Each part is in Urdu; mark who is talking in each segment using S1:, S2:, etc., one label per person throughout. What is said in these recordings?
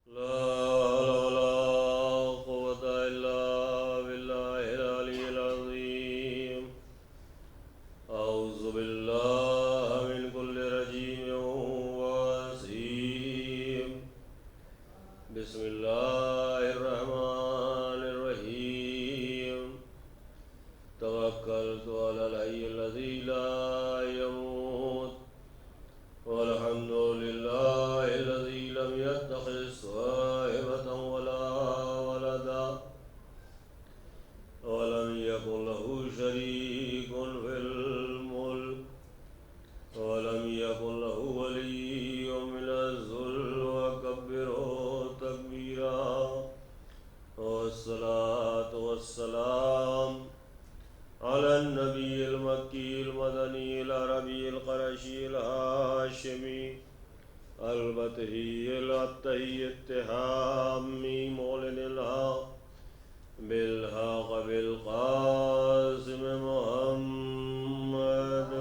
S1: لا حول ولا قوة إلا بالله العلي العظيم. أعوذ بالله من كل رجيم وسيم. بسم الله الرحمن الرحيم. توكلت على الحي الذي لا يموت والحمد لله الذي لم يتخذ صاحبة ولا ولدا ولم يكن له شريك في الملك ولم يكن له ولي من الذل وكبره تكبيرا. والصلاة والسلام على النبي المكي المدني العربي القرشي الهاشمي البتهي الأبتهي التهامي معلن الحق بالحق بالقاسم محمد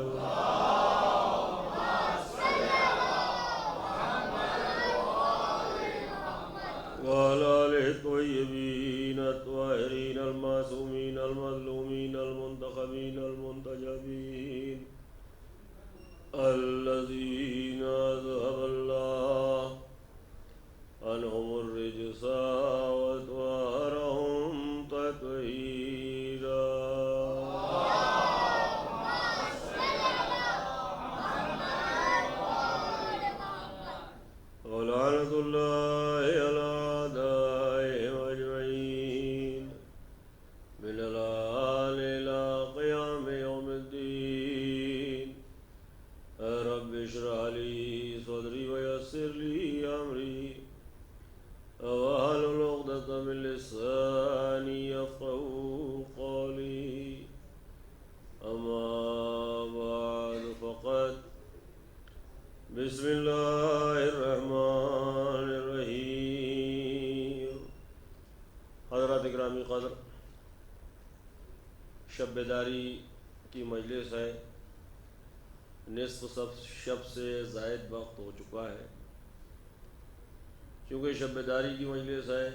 S1: وعلى آله الطيبين الطاهرين المعصومين المظلومين المنتخبين المنتجبين الذين أذهب الله عنهم الرجس وطهرهم تطهيرا. ولعنة الله على أعدائهم أجمعين من الآن إلى قيام يوم الدين. رب اشرح لي صدري ويسر لي أمري واحلل عقدة من لساني يفقهوا قولي. أما بعد فقد بسم اللہ الرحمن الرحیم. حضرات اکرامی قدر، شب بیداری کی مجلس ہے. نصف شب سے زائد وقت ہو چکا ہے. چونکہ شب بیداری کی مجلس ہے،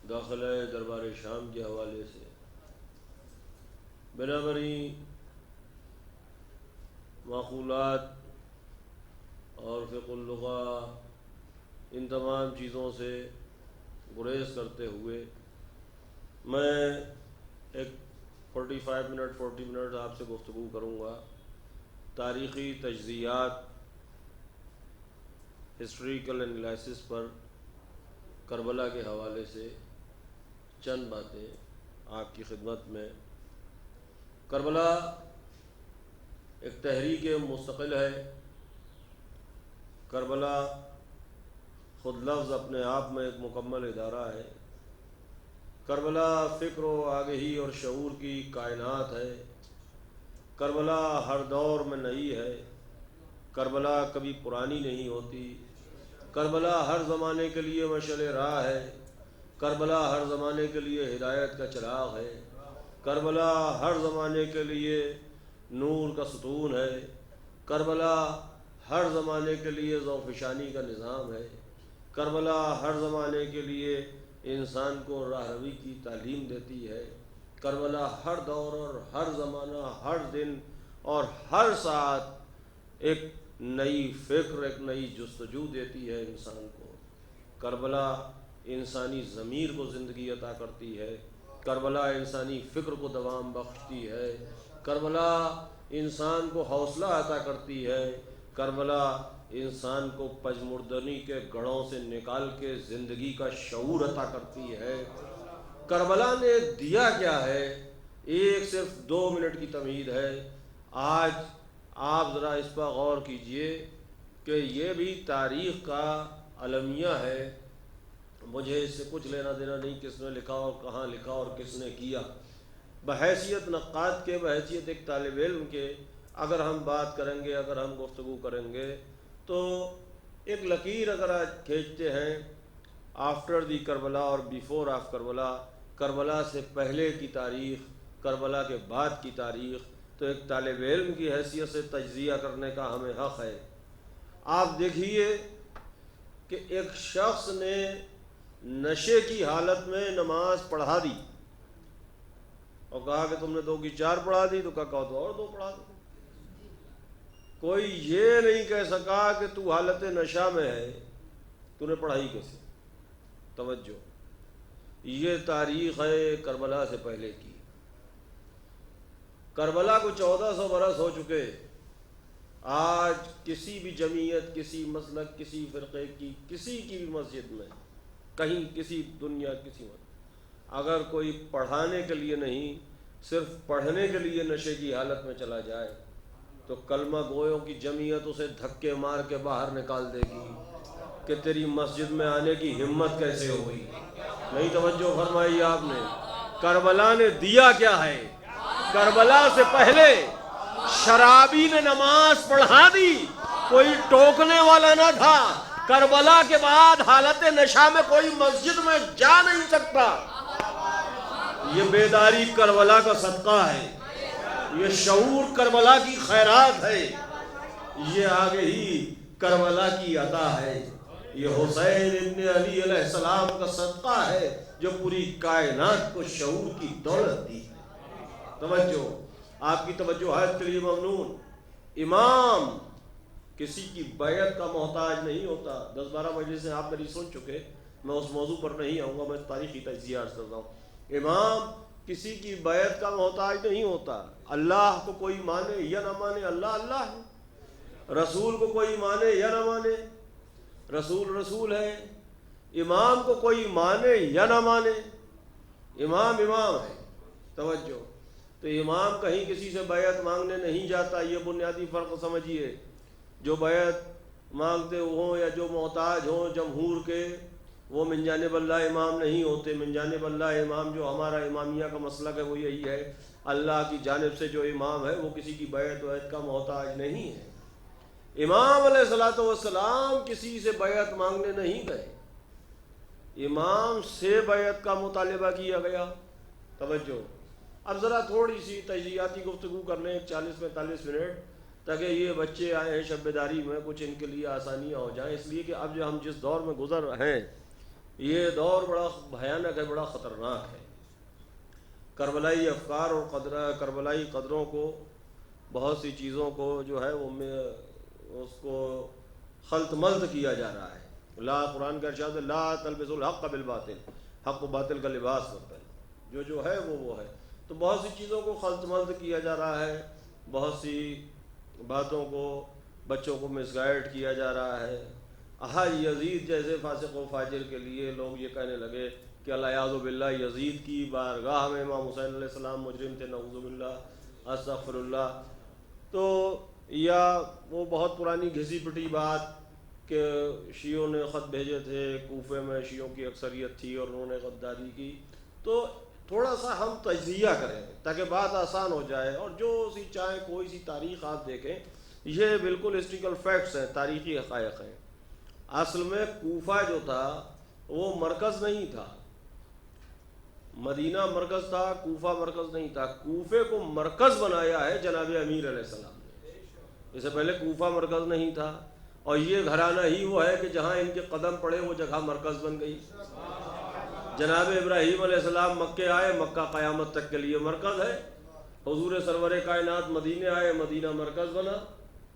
S1: داخلہ دربار شام کے حوالے سے بنابراً معقولات اور فقہ اللغہ ان تمام چیزوں سے گریز کرتے ہوئے میں ایک 40 منٹ آپ سے گفتگو کروں گا. تاریخی تجزیات، ہسٹوریکل انالیسس پر کربلا کے حوالے سے چند باتیں آپ کی خدمت میں. کربلا ایک تحریک مستقل ہے. کربلا خود لفظ اپنے آپ میں ایک مکمل ادارہ ہے. کربلا فکر و آگہی اور شعور کی کائنات ہے. کربلا ہر دور میں نئی ہے. کربلا کبھی پرانی نہیں ہوتی. کربلا ہر زمانے کے لیے مشعل راہ ہے. کربلا ہر زمانے کے لیے ہدایت کا چراغ ہے. کربلا ہر زمانے کے لیے نور کا ستون ہے. کربلا ہر زمانے کے لیے ذوفشانی کا نظام ہے. کربلا ہر زمانے کے لیے انسان کو راہروی کی تعلیم دیتی ہے. کربلا ہر دور اور ہر زمانہ، ہر دن اور ہر ساعت ایک نئی فکر، ایک نئی جستجو دیتی ہے انسان کو. کربلا انسانی ضمیر کو زندگی عطا کرتی ہے. کربلا انسانی فکر کو دوام بخشتی ہے. کربلا انسان کو حوصلہ عطا کرتی ہے. کربلا انسان کو پجمردنی کے گڑھوں سے نکال کے زندگی کا شعور عطا کرتی ہے. کربلا نے دیا کیا ہے؟ ایک صرف 2 منٹ کی تمہید ہے. آج آپ ذرا اس پر غور کیجئے کہ یہ بھی تاریخ کا المیہ ہے. مجھے اس سے کچھ لینا دینا نہیں کس نے لکھا اور کہاں لکھا اور کس نے کیا. بحیثیت نقاد کے، بحیثیت ایک طالب علم کے اگر ہم بات کریں گے، اگر ہم گفتگو کریں گے تو ایک لکیر اگر آج کھینچتے ہیں آفٹر دی کربلا اور بیفور آف کربلا، کربلا سے پہلے کی تاریخ، کربلا کے بعد کی تاریخ، تو ایک طالب علم کی حیثیت سے تجزیہ کرنے کا ہمیں حق ہے. آپ دیکھیے کہ ایک شخص نے نشے کی حالت میں نماز پڑھا دی اور کہا کہ تم نے 2 کی 4 پڑھا دی، تو کہا تو اور 2 پڑھا دو۔ کوئی یہ نہیں کہہ سکا کہ تو حالت نشہ میں ہے، تو نے پڑھائی کیسے؟ توجہ، یہ تاریخ ہے کربلا سے پہلے کی۔ کربلا کو 1400 برس ہو چکے، آج کسی بھی جمعیت، کسی مسلک، کسی فرقے کی، کسی کی بھی مسجد میں، کہیں کسی دنیا کسی میں، اگر کوئی پڑھانے کے لیے نہیں، صرف پڑھنے کے لیے نشے کی حالت میں چلا جائے تو کلمہ گویوں کی جمعیت اسے دھکے مار کے باہر نکال دے گی کہ تیری مسجد میں آنے کی ہمت کیسے ہوئی؟ نہیں توجہ فرمائی آپ نے؟ کربلا نے دیا کیا ہے؟ کربلا سے پہلے شرابی نے نماز پڑھا دی، کوئی ٹوکنے والا نہ تھا۔ کربلا کے بعد حالت نشہ میں کوئی مسجد میں جا نہیں سکتا۔ یہ بیداری کربلا کا صدقہ ہے، یہ شعور کربلا کی خیرات ہے، یہ آگے ہی کربلا کی عطا ہے، یہ حسین ابن علی علیہ السلام کا صدقہ ہے جو پوری کائنات کو شعور کی دولت دی ہے۔ توجہ، آپ کی توجہات کے لیے ممنون۔ امام کسی کی بیعت کا محتاج نہیں ہوتا۔ 10-12 مجلسیں آپ میری سن چکے، میں اس موضوع پر نہیں آؤں گا، میں تاریخی تجزیہ عرض کرتا ہوں۔ امام کسی کی بیعت کا محتاج نہیں ہوتا۔ اللہ کو کوئی مانے یا نہ مانے، اللہ اللہ ہے۔ رسول کو کوئی مانے یا نہ مانے، رسول رسول ہے۔ امام کو کوئی مانے یا نہ مانے، امام امام ہے۔ توجہ، تو امام کہیں کسی سے بیعت مانگنے نہیں جاتا، یہ بنیادی فرق سمجھیے۔ جو بیعت مانگتے ہوں یا جو محتاج ہوں جمہور کے، وہ من جانب اللہ امام نہیں ہوتے۔ من جانب اللہ امام جو ہمارا امامیہ کا مسلک ہے وہ یہی ہے، اللہ کی جانب سے جو امام ہے وہ کسی کی بیعت ویعت کا محتاج نہیں ہے۔ امام علیہ الصلوۃ والسلام کسی سے بیعت مانگنے نہیں گئے، امام سے بیعت کا مطالبہ کیا گیا۔ توجہ، اب ذرا تھوڑی سی تجزیاتی گفتگو کر لیں، 40-45 منٹ، تاکہ یہ بچے آئے ہیں شب بیداری میں، کچھ ان کے لیے آسانیاں ہو جائیں۔ اس لیے کہ اب جو ہم جس دور میں گزر ہیں یہ دور بڑا بھیانک ہے، بڑا خطرناک ہے۔ کربلائی افکار اور کربلائی قدروں کو، بہت سی چیزوں کو جو ہے وہ اس کو خلط ملط کیا جا رہا ہے۔ لا، قرآن کا ارشاد ہے لا تلبسوا الحق بالباطل، حق و باطل کا لباس مت پہنو، جو ہے وہ ہے۔ تو بہت سی چیزوں کو خلط ملط کیا جا رہا ہے، بہت سی باتوں کو بچوں کو مس گائیڈ کیا جا رہا ہے۔ یزید جیسے فاسق و فاجر کے لیے لوگ یہ کہنے لگے کہ العیاذ باللہ یزید کی بارگاہ میں امام حسین علیہ السلام مجرم تھے، نعوذ باللہ، استغفر اللہ۔ تو یا وہ بہت پرانی گھسی پٹی بات کہ شیعوں نے خط بھیجے تھے، کوفے میں شیعوں کی اکثریت تھی اور انہوں نے غداری کی۔ تو تھوڑا سا ہم تجزیہ کریں تاکہ بات آسان ہو جائے، اور جو سی چاہیں کوئی سی تاریخ آپ دیکھیں، یہ بالکل ہسٹریکل فیکٹس ہیں، تاریخی حقائق ہیں۔ اصل میں کوفہ جو تھا وہ مرکز نہیں تھا، مدینہ مرکز تھا، کوفہ مرکز نہیں تھا۔ کوفے کو مرکز بنایا ہے جناب امیر علیہ السلام نے، اس سے پہلے کوفہ مرکز نہیں تھا، اور یہ گھرانہ ہی وہ ہے کہ جہاں ان کے قدم پڑے وہ جگہ مرکز بن گئی۔ جناب ابراہیم علیہ السلام مکے آئے، مکہ قیامت تک کے لیے مرکز ہے۔ حضور سرور کائنات مدینے آئے، مدینہ مرکز بنا۔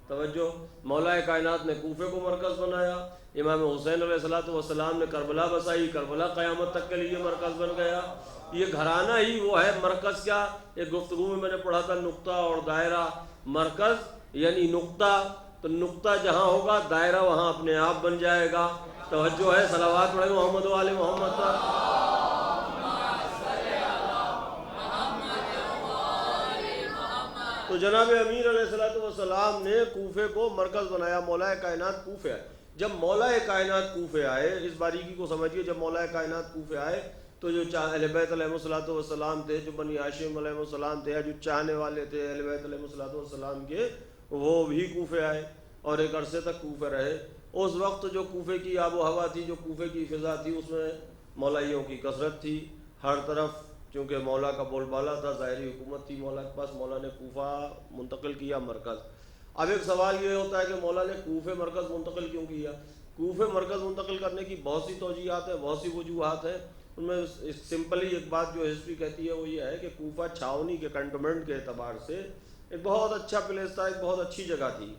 S1: توجہ، مولا کائنات نے کوفے کو مرکز بنایا، امام حسین علیہ السلام نے کربلا بسائی، کربلا قیامت تک کے لیے مرکز بن گیا۔ یہ گھرانہ ہی وہ ہے۔ مرکز کیا، ایک گفتگو میں نے پڑھا تھا نقطہ اور دائرہ۔ مرکز یعنی نقطہ، تو نقطہ جہاں ہوگا دائرہ وہاں اپنے آپ بن جائے گا۔ توجہ ہے، صلوات پڑھیں محمد و آل محمد پر۔ تو جناب امیر علیہ السلام نے کوفے کو مرکز بنایا، مولا کائنات کوفے آئے۔ جب مولا کائنات کوفے آئے، اس باریکی کو سمجھیے، جب مولا کائنات کوفے آئے تو جو اہل بیت علیہ السلام تھے، جو بنی ہاشم علیہ السلام تھے، جو چاہنے والے تھے اہل بیت علیہ السلام کے، وہ بھی کوفے آئے اور ایک عرصے تک کوفے رہے۔ اس وقت جو کوفے کی آب و ہوا تھی، جو کوفے کی فضا تھی، اس میں مولائیوں کی کثرت تھی ہر طرف، چونکہ مولا کا بول بالا تھا، ظاہری حکومت تھی مولا کے پاس، مولا نے کوفہ منتقل کیا مرکز۔ اب ایک سوال یہ ہوتا ہے کہ مولا نے کوفے مرکز منتقل کیوں کیا؟ کوفے مرکز منتقل کرنے کی بہت سی توجیہات ہیں، بہت سی وجوہات ہیں. ان میں سمپلی ایک بات جو ہسٹری کہتی ہے وہ یہ ہے کہ کوفہ چھاونی کے کنٹونمنٹ کے اعتبار سے ایک بہت اچھا پلیس تھا، ایک بہت اچھی جگہ تھی.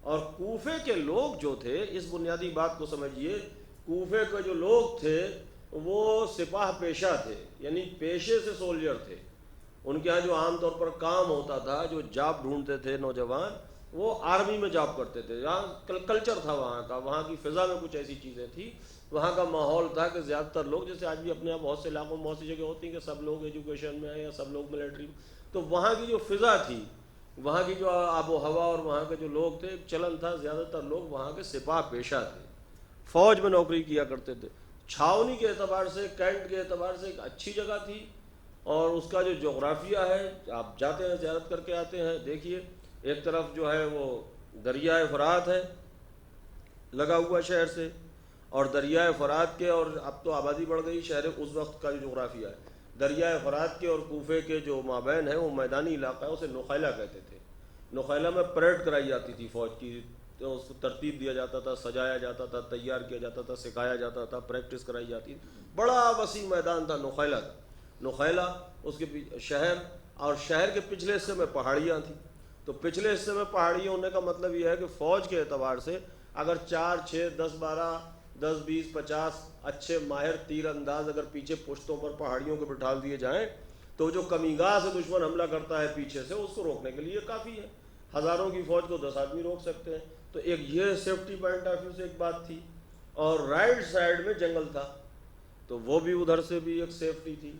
S1: اور کوفے کے لوگ جو تھے، اس بنیادی بات کو سمجھیے، کوفے کے جو لوگ تھے وہ سپاہ پیشہ تھے، یعنی پیشے سے سولجر تھے. ان کے یہاں جو عام طور پر کام ہوتا تھا، جو جاب ڈھونڈتے تھے نوجوان، وہ آرمی میں جاب کرتے تھے. یہاں کلچر تھا وہاں کا، وہاں کی فضا میں کچھ ایسی چیزیں تھیں، وہاں کا ماحول تھا کہ زیادہ تر لوگ، جیسے آج بھی اپنے یہاں بہت سے علاقوں میں بہت سی جگہ ہوتی ہیں کہ سب لوگ ایجوکیشن میں ہیں یا سب لوگ ملٹری میں، تو وہاں کی جو فضا تھی، وہاں کی جو آب و ہوا اور وہاں کے جو لوگ تھے، ایک چلن تھا، زیادہ تر لوگ وہاں کے سپاہ پیشہ تھے، فوج میں نوکری کیا کرتے تھے. چھاونی کے اعتبار سے، کینٹ کے اعتبار سے ایک اچھی جگہ تھی. اور اس کا جو جغرافیہ ہے، آپ جاتے ہیں زیارت کر کے آتے ہیں، دیکھیے ایک طرف جو ہے وہ دریائے فرات ہے لگا ہوا شہر سے، اور دریائے فرات کے، اور اب تو آبادی بڑھ گئی شہر، اس وقت کا جو جغرافیہ ہے دریائے فرات کے اور کوفے کے جو مابین ہے وہ میدانی علاقہ ہے، اسے نخیلہ کہتے تھے. نخیلہ میں پریڈ کرائی جاتی تھی فوج کی، تو اس کو ترتیب دیا جاتا تھا، سجایا جاتا تھا، تیار کیا جاتا تھا، سکھایا جاتا تھا، پریکٹس کرائی جاتی تھی. بڑا وسیع میدان تھا نخیلہ کا. نخیلہ اس کے شہر، اور شہر کے پچھلے حصے میں پہاڑیاں تھیں. تو پچھلے حصے میں پہاڑیاں ہونے کا مطلب یہ ہے کہ فوج کے اعتبار سے اگر 4 6 10 12 10 20 50 اچھے ماہر تیر انداز اگر پیچھے پشتوں پر پہاڑیوں کو بٹھا دیے جائیں تو جو کمیگاہ سے دشمن حملہ کرتا ہے پیچھے سے، اس کو روکنے کے لیے کافی ہے. ہزاروں کی فوج کو 10 آدمی روک سکتے ہیں. تو ایک یہ سیفٹی پوائنٹ آف ویو سے ایک بات تھی. اور رائٹ سائڈ میں جنگل تھا، تو وہ بھی ادھر سے بھی ایک سیفٹی تھی.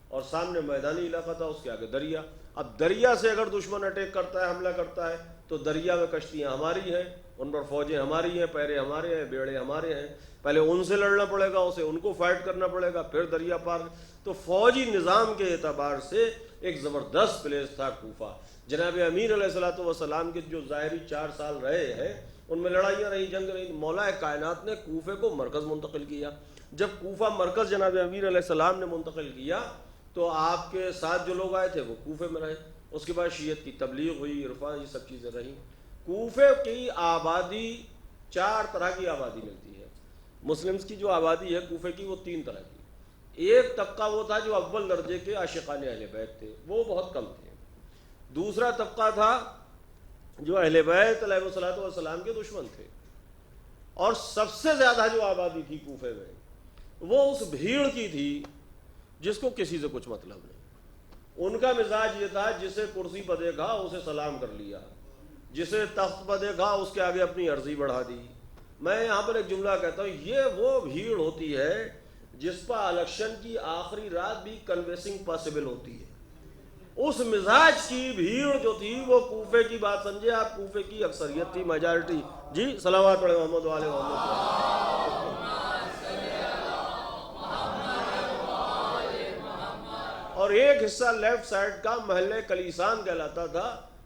S1: اور سامنے میدانی علاقہ تھا، اس کے آگے دریا. اب دریا سے اگر دشمن اٹیک کرتا ہے، حملہ کرتا ہے، تو دریا میں کشتیاں ہماری ہیں، ان پر فوجیں ہماری ہیں، پیرے ہمارے ہیں، بیڑے ہمارے ہیں. پہلے ان سے لڑنا پڑے گا، اسے ان کو فائٹ کرنا پڑے گا، پھر دریا پار. تو فوجی نظام کے اعتبار سے ایک زبردست پلیس تھا کوفہ. جناب امیر علیہ الصلوۃ والسلام کے جو ظاہری 4 سال رہے ہیں، ان میں لڑائیاں رہی، جنگ رہی. مولا کائنات نے کوفے کو مرکز منتقل کیا. جب کوفہ مرکز جناب امیر علیہ السلام نے منتقل کیا تو آپ کے ساتھ جو لوگ آئے تھے وہ کوفے میں رہے. اس کے بعد شیعت کی تبلیغ ہوئی، عرفان، یہ سب چیزیں رہیں. کوفے کی آبادی 4 طرح کی آبادی ملتی ہے. مسلمز کی جو آبادی ہے کوفے کی، وہ 3 طرح کی. ایک طبقہ وہ تھا جو اول درجے کے عاشقان اہل بیت تھے، وہ بہت کم تھے. دوسرا طبقہ تھا جو اہل بیت علیہ الصلوۃ والسلام کے دشمن تھے. اور سب سے زیادہ جو آبادی تھی کوفے میں، وہ اس بھیڑ کی تھی جس کو کسی سے کچھ مطلب نہیں. ان کا مزاج یہ تھا، جسے کرسی پہ دیکھا اسے سلام کر لیا، جسے تخت پہ دیکھا اس کے آگے اپنی عرضی بڑھا دی. میں یہاں پر ایک جملہ کہتا ہوں، یہ وہ بھیڑ ہوتی ہے جس پر الیکشن کی آخری رات بھی کنوینسنگ پاسبل ہوتی ہے. اس مزاج کی بھیڑ جو تھی وہ کوفے کی بات سمجھے آپ، کوفے کی اکثریت تھی، میجارٹی. جی صلوات پڑھے محمد و آل محمد. اور ایک حصہ لیفٹ سائڈ کا محلے کلیسان کہلاتا تھا،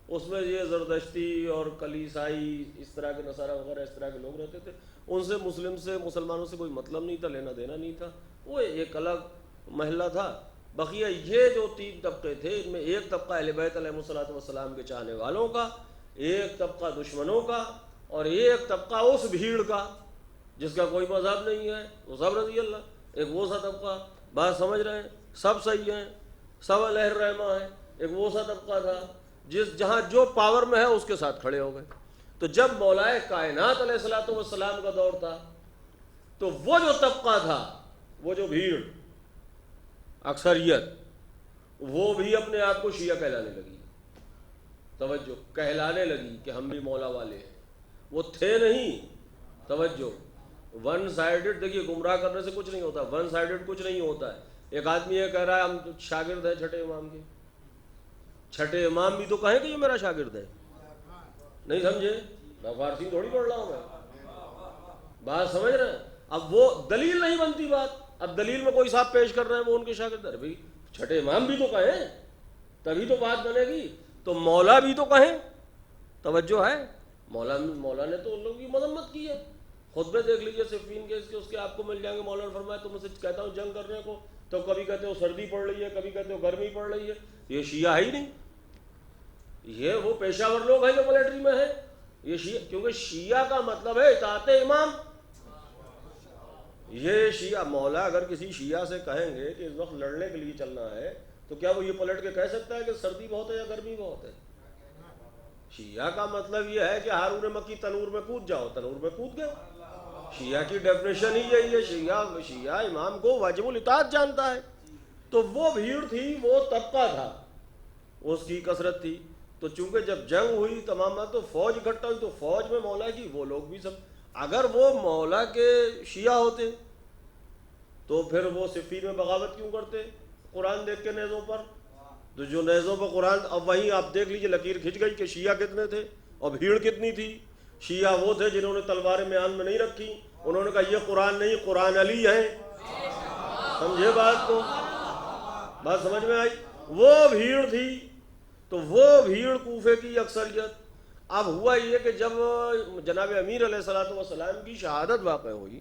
S1: اس میں یہ زردشتی اور کلیسائی اس طرح کے نصارہ وغیرہ اس طرح کے لوگ رہتے تھے. ان سے مسلمانوں سے کوئی مطلب نہیں تھا، لینا دینا نہیں تھا. وہ ایک الگ محلہ تھا. بقیہ یہ جو 3 طبقے تھے، ان میں ایک طبقہ اہل بیت علیہ الصلوۃ والسلام کے چاہنے والوں کا، ایک طبقہ دشمنوں کا، اور ایک طبقہ اس بھیڑ کا جس کا کوئی مذہب نہیں ہے، وہ سب رضی اللہ. ایک وہ سا طبقہ، بات سمجھ رہے ہیں، سب صحیح ہیں، سب علیہ الرحمہ ہیں. ایک وہ سا طبقہ تھا جہاں جو پاور میں ہے اس کے ساتھ کھڑے ہو گئے. تو جب مولائے کائنات علیہ الصلوۃ والسلام کا دور تھا تو وہ جو طبقہ تھا، وہ جو بھیڑ، اکثریت، وہ بھی اپنے آپ کو شیعہ کہلانے لگی. توجہ، کہلانے لگی کہ ہم بھی مولا والے ہیں. وہ تھے نہیں. توجہ، ون سائیڈڈ. دیکھیے گمراہ کرنے سے کچھ نہیں ہوتا، ون سائیڈڈ کچھ نہیں ہوتا ہے. ایک آدمی یہ کہہ رہا ہے ہم شاگرد ہیں چھٹے امام کے. چھٹے امام بھی تو کہیں کہ یہ میرا شاگرد ہے. نہیں سمجھے؟ میں فارسی تھوڑی پڑھ رہا ہوں، میں بات سمجھ رہے ہیں. اب وہ دلیل نہیں بنتی بات. اب دلیل میں کوئی صاحب پیش کر رہے ہیں وہ ان کے شاگرد ہے. بھائی چھٹے امام بھی تو کہیں تبھی تو بات بنے گی. تو مولا بھی تو کہیں. توجہ ہے، مولا نے تو ان لوگوں کی مذمت کی ہے. خطبے دیکھ لیجیے صفین کے، اس کے آپ کو مل جائیں گے. مولا نے فرمایا تم سے کہتا ہوں جنگ کرنے کو، تو کبھی کہتے ہو سردی پڑ رہی ہے، کبھی کہتے ہو گرمی پڑ رہی ہے. یہ شیعہ ہے ہی نہیں. یہ وہ پیشہ ور لوگ ہیں جو ملٹری میں ہیں. یہ شیعہ، کیونکہ شیعہ کا مطلب ہے اطاعت امام. یہ شیعہ مولا اگر کسی شیعہ سے کہیں گے کہ اس وقت لڑنے کے لیے چلنا ہے تو کیا وہ یہ پلٹ کے کہہ سکتا ہے کہ سردی بہت ہے یا گرمی بہت ہے؟ شیعہ کا مطلب یہ ہے کہ ہارون مکی تنور میں کود جاؤ، تنور میں کود گئے۔ شیعہ کی ڈیفینیشن ہی یہی ہے۔ شیعہ امام کو واجب الاطاعت جانتا ہے۔ تو وہ بھیڑ تھی، وہ طبقہ تھا، اس کی کثرت تھی۔ تو چونکہ جب جنگ ہوئی تمام تو فوج اکٹھا ہوئی، تو فوج میں مولا کی وہ لوگ بھی سب، اگر وہ مولا کے شیعہ ہوتے تو پھر وہ صفین میں بغاوت کیوں کرتے قرآن دیکھ کے نیزوں پر؟ تو جو نیزوں پر قرآن، اب وہیں آپ دیکھ لیجئے لکیر کھنچ گئی کہ شیعہ کتنے تھے اور بھیڑ کتنی تھی۔ شیعہ وہ تھے جنہوں نے تلواریں میان میں نہیں رکھی، انہوں نے کہا یہ قرآن نہیں، قرآن علی ہے۔ سمجھے بات کو؟ بات سمجھ میں آئی؟ وہ بھیڑ تھی، تو وہ بھیڑ کوفے کی اکثریت۔ اب ہوا یہ کہ جب جناب امیر علیہ السلام کی شہادت واقع ہوئی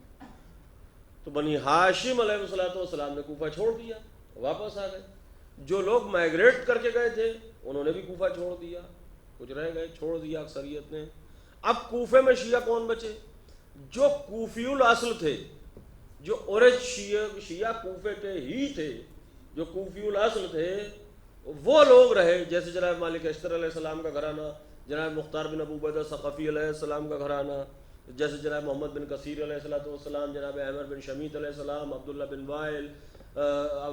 S1: تو بنی ہاشم علیہ السلام نے کوفہ چھوڑ دیا، واپس آ گئے۔ جو لوگ مائگریٹ کر کے گئے تھے انہوں نے بھی کوفہ چھوڑ دیا، کچھ رہ گئے، چھوڑ دیا اکثریت نے۔ اب کوفے میں شیعہ کون بچے؟ جو کوفی الاصل تھے، جو اورج شیعہ کوفے کے ہی تھے، جو کوفی الاصل تھے، وہ لوگ رہے، جیسے جناب مالک اشتر علیہ السلام کا گھرانہ، جناب مختار بن ابو عبیدہ ثقفی علیہ السلام کا گھرانہ، جیسے جناب محمد بن کثیر علیہ السلام، جناب احمد بن شمیت علیہ السلام، عبداللہ بن وائل،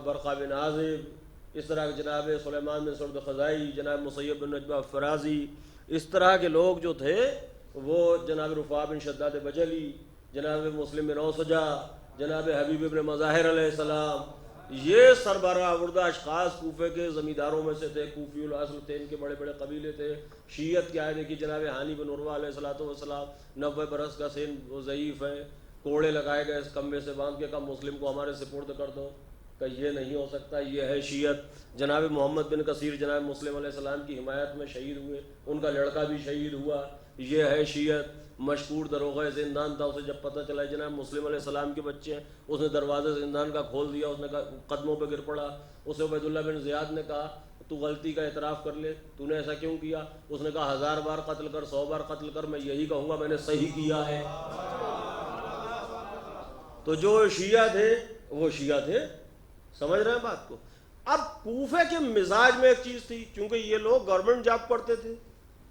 S1: برقہ بن عازب، اس طرح جناب سلیمان بن سرد خزائی، جناب مصیب بن نجبہ فرازی، اس طرح کے لوگ جو تھے وہ جناب رفاع بن شداد بجلی، جناب مسلم بن اوسجہ، جناب حبیب بن مظاہر علیہ السلام، یہ سربراہ آوردہ اشخاص کوفے کے زمینداروں میں سے تھے، کوفی الاصل تھے، ان کے بڑے بڑے قبیلے تھے۔ شیعت کیا ہے دیکھیے، جناب ہانی بن عروہ علیہ السلام 90 برس کا سن، وہ ضعیف ہیں، کوڑے لگائے گئے اس کمبے سے باندھ کے، کہا مسلم کو ہمارے سپرد کر دو، کہ یہ نہیں ہو سکتا، یہ ہے شیعت۔ جناب محمد بن کثیر جناب مسلم علیہ السلام کی حمایت میں شہید ہوئے، ان کا لڑکا بھی شہید ہوا، یہ ہے شیعت۔ مشکور دروغہ زندان تھا، اسے جب پتہ چلا جناب مسلم علیہ السلام کے بچے ہیں، اس نے دروازے زندان کا کھول دیا، اس نے کہا قدموں پہ گر پڑا۔ اسے عبید اللہ بن زیاد نے کہا تو غلطی کا اعتراف کر لے، تو نے ایسا کیوں کیا؟ اس نے کہا 1000 بار قتل کر، 100 بار قتل کر، میں یہی کہوں گا میں نے صحیح کیا ہے۔ تو جو شیعہ تھے وہ شیعہ تھے، سمجھ رہے ہیں بات کو؟ اب کوفے کے مزاج میں ایک چیز تھی، چونکہ یہ لوگ گورنمنٹ جاب کرتے تھے،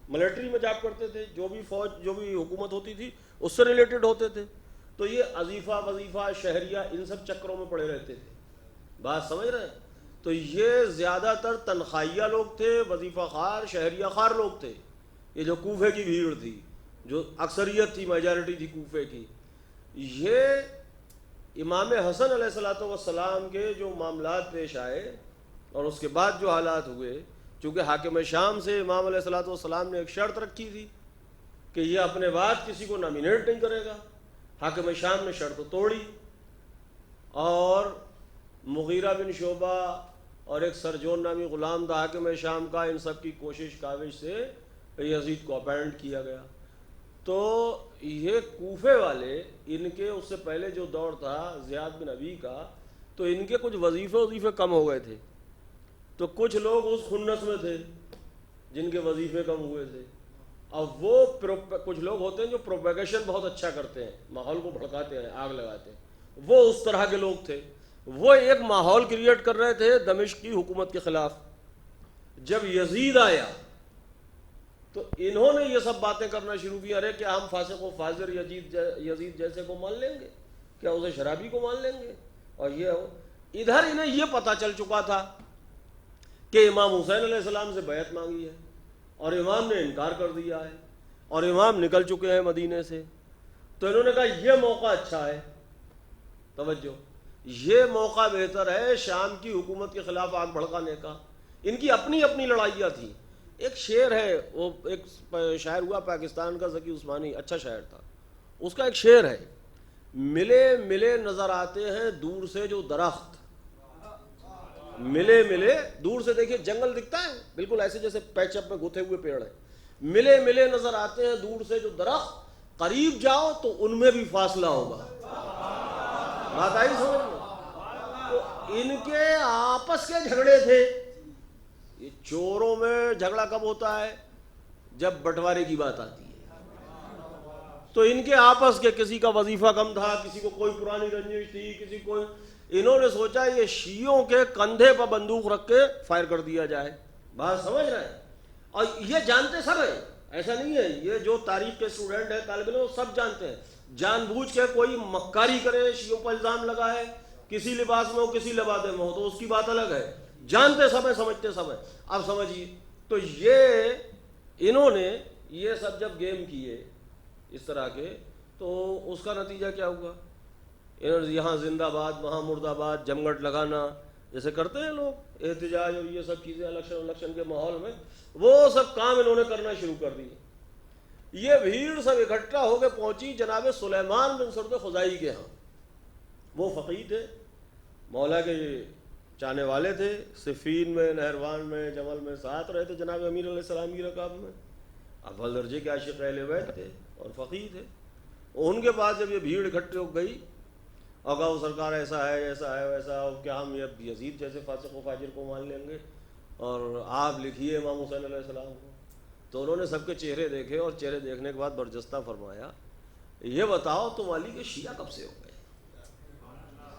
S1: ملٹری میں جاب کرتے تھے، جو بھی فوج، جو بھی حکومت ہوتی تھی اس سے ریلیٹڈ ہوتے تھے، تو یہ عزیفہ وظیفہ شہریہ ان سب چکروں میں پڑے رہتے تھے۔ بات سمجھ رہے ہیں؟ تو یہ زیادہ تر تنخواہیہ لوگ تھے، وظیفہ خار، شہریہ خار لوگ تھے، یہ جو کوفے کی بھیڑ تھی، جو اکثریت تھی، میجارٹی تھی کوفے کی۔ یہ امام حسن علیہ السلام کے جو معاملات پیش آئے اور اس کے بعد جو حالات ہوئے، چونکہ حاکم شام سے امام علیہ السلام نے ایک شرط رکھی تھی کہ یہ اپنے بعد کسی کو نامینیٹ نہیں کرے گا، حاکم شام نے شرط توڑی، اور مغیرہ بن شعبہ اور ایک سرجون نامی غلام تھا حاکم شام کا، ان سب کی کوشش کاوش سے یزید کو اپائنٹ کیا گیا۔ تو یہ کوفے والے، ان کے اس سے پہلے جو دور تھا زیاد بن ابی کا، تو ان کے کچھ وظیفے کم ہو گئے تھے، تو کچھ لوگ اس خنس میں تھے جن کے وظیفے کم ہوئے تھے۔ اب وہ کچھ لوگ ہوتے ہیں جو پروپیگیشن بہت اچھا کرتے ہیں، ماحول کو بھڑکاتے ہیں، آگ لگاتے ہیں، وہ اس طرح کے لوگ تھے۔ وہ ایک ماحول کریٹ کر رہے تھے دمشق کی حکومت کے خلاف۔ جب یزید آیا تو انہوں نے یہ سب باتیں کرنا شروع کی، ارے کیا ہم فاسق و فاجر یزید جیسے کو مان لیں گے؟ کیا اسے شرابی کو مان لیں گے؟ اور یہ ادھر انہیں یہ پتا چل چکا تھا کہ امام حسین علیہ السلام سے بیعت مانگی ہے اور امام نے انکار کر دیا ہے، اور امام نکل چکے ہیں مدینے سے۔ تو انہوں نے کہا یہ موقع اچھا ہے، توجہ، یہ موقع بہتر ہے شام کی حکومت کے خلاف آگ بھڑکانے کا۔ ان کی اپنی اپنی لڑائیاں تھیں۔ ایک شعر ہے، وہ ایک شاعر ہوا پاکستان کا، ذکی عثمانی، اچھا شاعر تھا، اس کا ایک شعر ہے، ملے ملے نظر آتے ہیں دور سے جو درخت، ملے ملے دور سے دیکھیے جنگل دکھتا ہے بالکل ایسے جیسے پیچ اپ میں گتھے ہوئے پیڑ ہیں، ملے ملے نظر آتے ہیں دور سے جو درخت، قریب جاؤ تو ان میں بھی فاصلہ ہوگا۔ بات آئی سمجھ میں؟ تو ان کے آپس کے جھگڑے تھے۔ یہ چوروں میں جھگڑا کب ہوتا ہے؟ جب بٹوارے کی بات آتی ہے۔ تو ان کے آپس کے کسی کا وظیفہ کم تھا، کسی کو کوئی پرانی رنجش تھی، کسی کو، انہوں نے سوچا یہ شیعوں کے کندھے پر بندوق رکھ کے فائر کر دیا جائے. بات سمجھ رہے ہیں؟ اور یہ جانتے سب ہیں، ایسا نہیں ہے، یہ جو تاریخ کے اسٹوڈنٹ ہیں، طالب علم، سب جانتے ہیں. جان بوجھ کے کوئی مکاری کرے، شیعوں پر الزام لگائے، کسی لباس میں ہو کسی لباس میں ہو، تو اس کی بات الگ ہے. جانتے سب ہیں، سمجھتے سب ہیں. اب سمجھیے، تو یہ انہوں نے یہ سب جب گیم کیے اس طرح کے، تو اس کا نتیجہ کیا ہوا؟ انہوں نے یہاں زندہ آباد وہاں مرد آباد جمگٹ لگانا، جیسے کرتے ہیں لوگ احتجاج اور یہ سب چیزیں الیکشن کے ماحول میں، وہ سب کام انہوں نے کرنا شروع کر دیے. یہ بھیڑ سب اکٹھا ہو کے پہنچی جناب سلیمان بن سرد خزائی کے ہاں. وہ فقیہ تھے، مولا کے چاہنے والے تھے، صفین میں، نہروان میں، جمل میں ساتھ رہے تھے جناب امیر علیہ السلام کی رکاب میں، اول درجے کے عاشق اہل بیت تھے اور فقیہ تھے. ان کے بعد جب یہ بھیڑ اکٹھے ہو گئی اور کہا وہ سرکار ایسا ہے ایسا ہے ویسا، اور کیا ہم یہ یزید جیسے فاسق و فاجر کو مان لیں گے، اور آپ لکھیے امام حسین علیہ السلام کو. تو انہوں نے سب کے چہرے دیکھے اور چہرے دیکھنے کے بعد برجستہ فرمایا، یہ بتاؤ تم علی کے شیعہ کب سے ہو گئے؟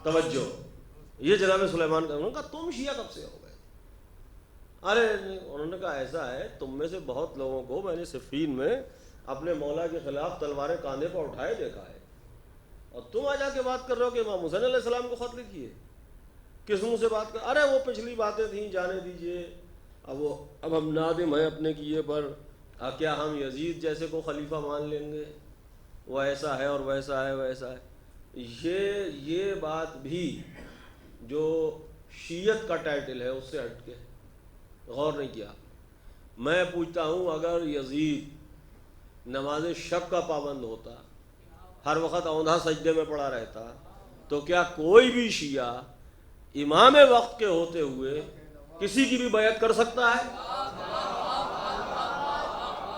S1: توجہ، یہ جناب سلیمان کا، انہوں نے کہا تم شیعہ کب سے ہو گئے؟ ارے انہوں نے کہا ایسا ہے، تم میں سے بہت لوگوں کو میں نے صفین میں اپنے مولا کے خلاف تلواریں کاندھے پر اٹھائے دیکھا ہے، اور تم آ جا کے بات کر رہے ہو کہ امام حسین علیہ السلام کو خط لکھیے. کس منہ سے بات کر؟ ارے وہ پچھلی باتیں تھیں، جانے دیجئے، اب ہم نادم ہیں اپنے کیے پر، کیا ہم یزید جیسے کو خلیفہ مان لیں گے؟ وہ ایسا ہے اور ویسا ہے ویسا ہے. یہ بات بھی جو شیعت کا ٹائٹل ہے اس سے ہٹ کے غور نہیں کیا. میں پوچھتا ہوں، اگر یزید نماز شب کا پابند ہوتا، ہر وقت اوندھا سجدے میں پڑا رہتا، تو کیا کوئی بھی شیعہ امام وقت کے ہوتے ہوئے کسی کی بھی بیعت کر سکتا ہے؟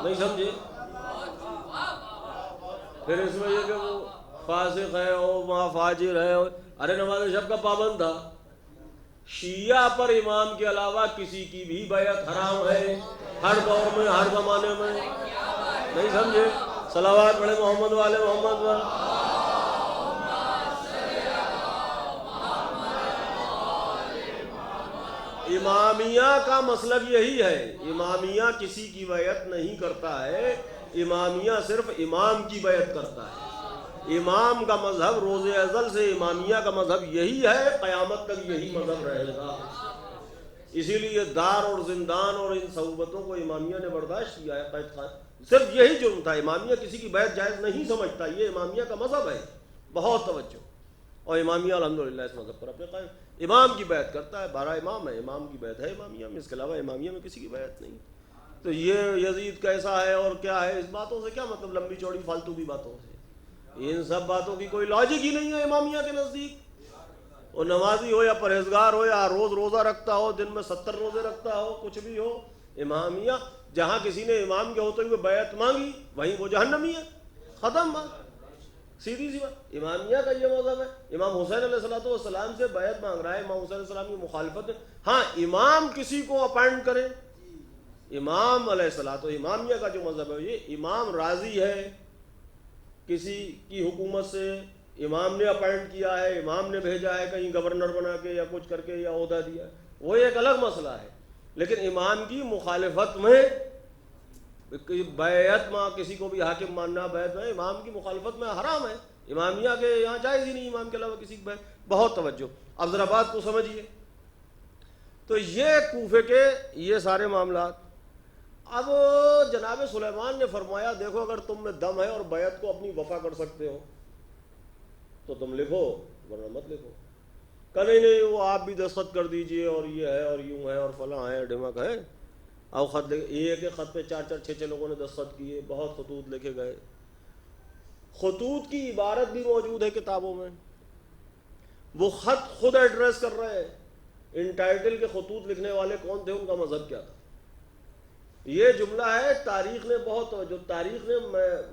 S1: نہیں سمجھے؟ پھر اس میں یہ کہ وہ فاسق ہے اور وہاں فاجر ہے، ارے نماز شب کا پابند تھا. شیعہ پر امام کے علاوہ کسی کی بھی بیعت حرام ہے، ہر دور میں، ہر زمانے میں. نہیں سمجھے؟ صلوات پڑھے محمد والے محمد والے. امامیہ کا مسلک یہی ہے، امامیہ کسی کی بیعت نہیں کرتا ہے، امامیہ صرف امام کی بیعت کرتا ہے. امام کا مذہب روز ازل سے، امامیہ کا مذہب یہی ہے، قیامت تک یہی مذہب رہے گا. اسی لیے دار اور زندان اور ان صعوبتوں کو امامیہ نے برداشت کیا ہے. قید خان صرف یہی جرم تھا، امامیہ کسی کی بیعت جائز نہیں سمجھتا، یہ امامیہ کا مذہب ہے. بہت توجہ. اور امامیہ الحمدللہ اس مذہب پر اپنے قائم، امام کی بیعت کرتا ہے. 12 امام ہے، امام کی بیعت ہے امامیہ میں، اس کے علاوہ امامیہ میں کسی کی بیعت نہیں. تو یہ یزید کیسا ہے اور کیا ہے، اس باتوں سے کیا مطلب، لمبی چوڑی فالتو کی باتوں سے. ان سب باتوں کی کوئی لاجک ہی نہیں ہے امامیہ کے نزدیک. وہ نمازی ہو یا پرہیزگار ہو یا روز روزہ رکھتا ہو، دن میں 70 روزے رکھتا ہو، کچھ بھی ہو، امامیہ جہاں کسی نے امام کے ہوتے ہوئے بیعت مانگی وہیں وہ جہنمی ہے. ختم بات، سیدھی سی بات. امامیہ کا یہ مذہب ہے. امام حسین علیہ السلام سے بیعت مانگ رہا ہے، امام حسین علیہ السلام کی مخالفت ہے. ہاں امام کسی کو اپائنٹ کرے، امام علیہ السلام، تو امامیہ کا جو مذہب ہے یہ امام راضی ہے کسی کی حکومت سے، امام نے اپائنٹ کیا ہے، امام نے بھیجا ہے کہیں گورنر بنا کے یا کچھ کر کے یا عہدہ دیا ہے، وہ ایک الگ مسئلہ ہے. لیکن امام کی مخالفت میں بیعت ماں کسی کو بھی حاکم ماننا، بیعت میں امام کی مخالفت میں حرام ہے. امامیہ کے یہاں جائز ہی نہیں امام کے علاوہ کسی کی بیعت. بہت توجہ. اب ذرا بات کو سمجھیے. تو یہ کوفے کے یہ سارے معاملات. اب جناب سلیمان نے فرمایا دیکھو اگر تم میں دم ہے اور بیعت کو اپنی وفا کر سکتے ہو تو تم لکھو، ورنہ مت لکھو. کہ نہیں وہ آپ بھی دستخط کر دیجئے اور یہ ہے اور یوں ہے اور فلاں ہے ڈھمک ہے. اب خط ایک ایک خط پہ 4 4 6 6 لوگوں نے دستخط کیے، بہت خطوط لکھے گئے. خطوط کی عبارت بھی موجود ہے کتابوں میں. وہ خط خود ایڈریس کر رہے ہیں. ان ٹائٹل کے خطوط لکھنے والے کون تھے، ان کا مذہب کیا تھا. یہ جملہ ہے تاریخ نے بہت، جو تاریخ نے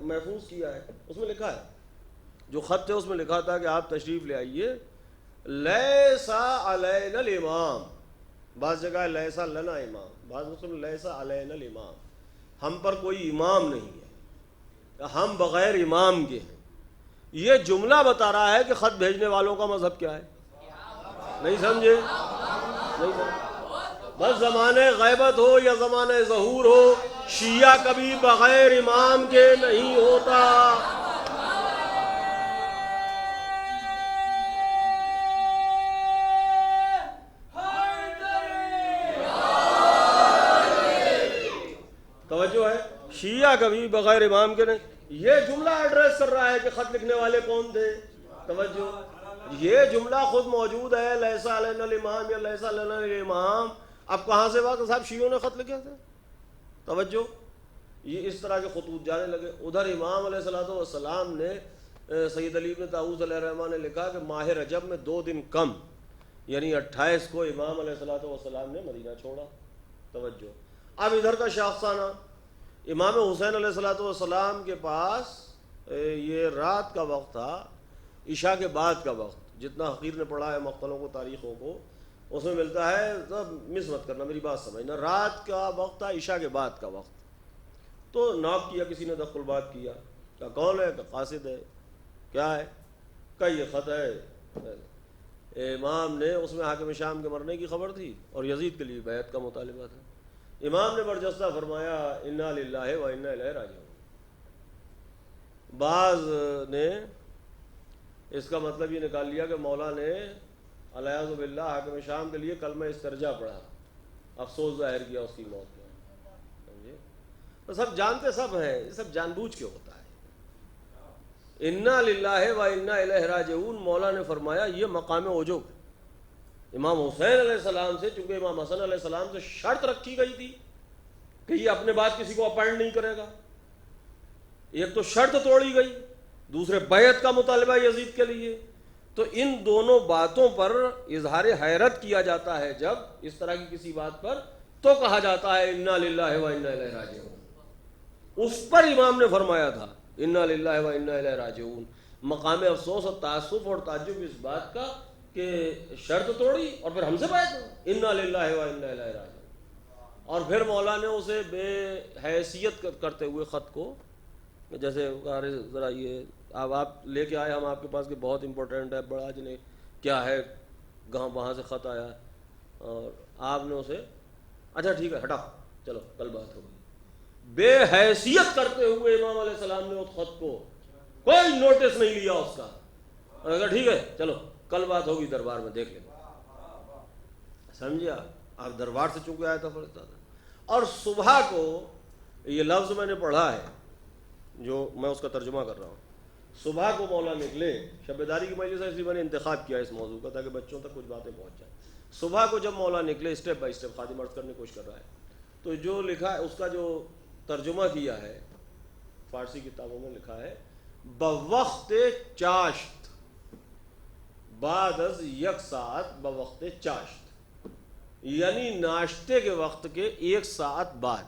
S1: محفوظ کیا ہے اس میں لکھا ہے، جو خط تھے اس میں لکھا تھا کہ آپ تشریف لے آئیے، لیسا علینا الامام. بعض جگہ لیسا لنا امام، بعض مسلم لیسا علینا الامام، ہم پر کوئی امام نہیں ہے. ہم بغیر امام کے ہیں. یہ جملہ بتا رہا ہے کہ خط بھیجنے والوں کا مذہب کیا ہے. نہیں سمجھے؟ نہیں سمجھے. بس زمانے غیبت ہو یا زمانے ظہور ہو، شیعہ کبھی بغیر امام کے نہیں ہوتا. توجہ ہے، شیعہ کبھی بغیر امام کے نہیں. یہ جملہ ایڈریس کر رہا ہے کہ خط لکھنے والے کون تھے. توجہ، یہ جملہ خود موجود ہے، لیسا علینا الامام یا لیسا علینا الامام. اب کہاں سے بات؟ صاحب شیعوں نے خط لکھے تھے. توجہ، یہ اس طرح کے خطوط جانے لگے. ادھر امام علیہ الصلوۃ والسلام نے، سید علی بن طاؤس علیہ الرحمہ نے لکھا کہ ماہ رجب میں 2 دن کم، یعنی 28 کو امام علیہ الصلوۃ والسلام نے مدینہ چھوڑا. توجہ. اب ادھر کا شاخسانہ، امام حسین علیہ الصلوۃ والسلام کے پاس یہ رات کا وقت تھا، عشاء کے بعد کا وقت. جتنا حقیر نے پڑھا ہے مقتلوں کو، تاریخوں کو، اس میں ملتا ہے. سب مس مت کرنا، میری بات سمجھنا. رات کا وقت تھا، عشاء کے بعد کا وقت. تو ناک کیا، کسی نے دخل بات کیا. کہا کون ہے؟ کہ قاصد ہے. کیا ہے؟ کہ یہ خط ہے. امام نے، اس میں حاکم شام کے مرنے کی خبر تھی اور یزید کے لیے بیعت کا مطالبہ تھا. امام نے برجستہ فرمایا انا للہ و انا الیہ راجعون. بعض نے اس کا مطلب یہ نکال لیا کہ مولا نے الیاذ باللہ حاکم شام کے لیے کلمہ استرجاع پڑھا، افسوس ظاہر کیا اس کی موت میں. سمجھے؟ تو سب جانتے، سب ہیں، یہ سب جان بوجھ کے ہوتا ہے. انا للہ و انا الیہ راجعون مولا نے فرمایا یہ مقام عجب. امام حسین علیہ السلام سے، چونکہ امام حسن علیہ السلام سے شرط رکھی گئی تھی کہ یہ اپنے بعد کسی کو اپائنٹ نہیں کرے گا. ایک تو شرط توڑی گئی، دوسرے بیعت کا مطالبہ یزید کے لیے. تو ان دونوں باتوں پر اظہار حیرت کیا جاتا ہے جب اس طرح کی کسی بات پر، تو کہا جاتا ہے انا للہ و انا الیہ راجعون. اس پر امام نے فرمایا تھا انا للہ و انا الیہ راجعون. مقام افسوس اور تاسف اور تعجب اس بات کا کہ شرط توڑی اور پھر ہم سے بیعت، انا للہ و انا الیہ راجعون. اور پھر مولا نے اسے بے حیثیت کرتے ہوئے خط کو، جیسے ذرا یہ اب آپ لے کے آئے ہم آپ کے پاس کہ بہت امپورٹنٹ ہے، بڑا جنہیں کیا ہے، وہاں سے خط آیا، اور آپ نے اسے اچھا ٹھیک ہے ہٹا، چلو کل بات ہوگی. بے حیثیت کرتے ہوئے امام علیہ السلام نے اس خط کو کوئی نوٹس نہیں لیا اس کا. اگر ٹھیک ہے چلو کل بات ہوگی، دربار میں دیکھ لیں. سمجھا؟ آپ دربار سے چونکہ آیا تھا فرشتہ تھا. اور صبح کو یہ لفظ میں نے پڑھا ہے جو میں اس کا ترجمہ کر رہا ہوں. صبح کو مولا نکلے، شب داری کی مجلس ہے اس لیے میں نے انتخاب کیا اس موضوع کا تاکہ بچوں تک کچھ باتیں پہنچ جائیں. صبح کو جب مولا نکلے، اسٹیپ بائی اسٹیپ خادم عرض کرنے کی کوشش کر رہا ہے، تو جو لکھا ہے اس کا جو ترجمہ کیا ہے فارسی کتابوں میں لکھا ہے بوقت چاشت، بعد از یک ساعت بوقت چاشت، یعنی ناشتے کے وقت کے 1 ساعت بعد.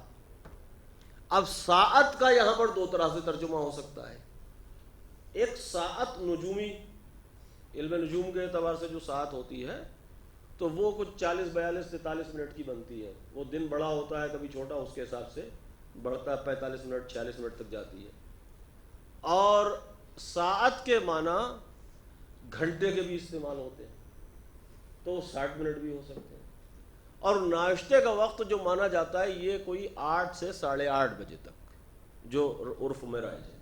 S1: اب ساعت کا یہاں پر 2 طرح سے ترجمہ ہو سکتا ہے. ایک ساعت نجومی، علم نجوم کے اعتبار سے جو ساعت ہوتی ہے تو وہ کچھ 40 42 43 منٹ کی بنتی ہے. وہ دن بڑا ہوتا ہے کبھی چھوٹا، اس کے حساب سے بڑھتا ہے، 45 منٹ 46 منٹ تک جاتی ہے. اور ساعت کے معنی گھنٹے کے بھی استعمال ہوتے ہیں، تو 60 منٹ بھی ہو سکتے ہیں. اور ناشتے کا وقت جو مانا جاتا ہے یہ کوئی 8 سے 8:30 بجے تک جو عرف میں رائج ہے.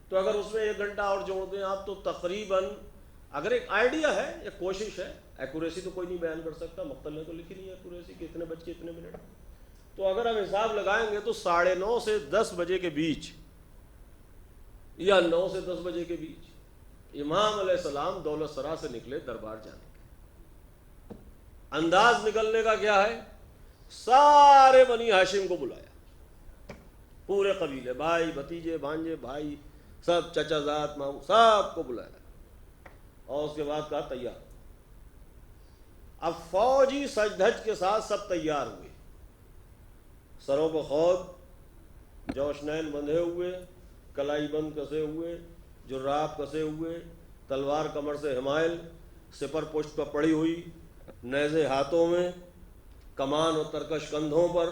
S1: تو اگر اس میں 1 گھنٹہ اور جوڑ دیں آپ تو تقریباً، اگر ایک آئیڈیا ہے، ایک کوشش ہے، ایکوریسی تو کوئی نہیں بیان کر سکتا، مقتل نے تو لکھی نہیں ہے ایکوریسی کہ اتنے بج کے اتنے منٹ. تو اگر ہم حساب لگائیں گے تو 9:30 سے 10 بجے کے بیچ یا 9 سے 10 بجے کے بیچ امام علیہ السلام دولت سرا سے نکلے دربار جانے کے. انداز نکلنے کا کیا ہے؟ سارے بنی ہاشم کو بلایا، پورے قبیلے، بھائی بھتیجے بھانجے بھائی سب، چچا زاد ماموں سب کو بلایا، اور اس کے بعد کہا تیار. اب فوجی سج دھج کے ساتھ سب تیار ہوئے، سروں پہ خود، جوشنین بندھے ہوئے، کلائی بند کسے ہوئے، جراب کسے ہوئے، تلوار کمر سے حمائل، سپر پشت پر پڑی ہوئی، نیزے ہاتھوں میں، کمان اور ترکش کندھوں پر،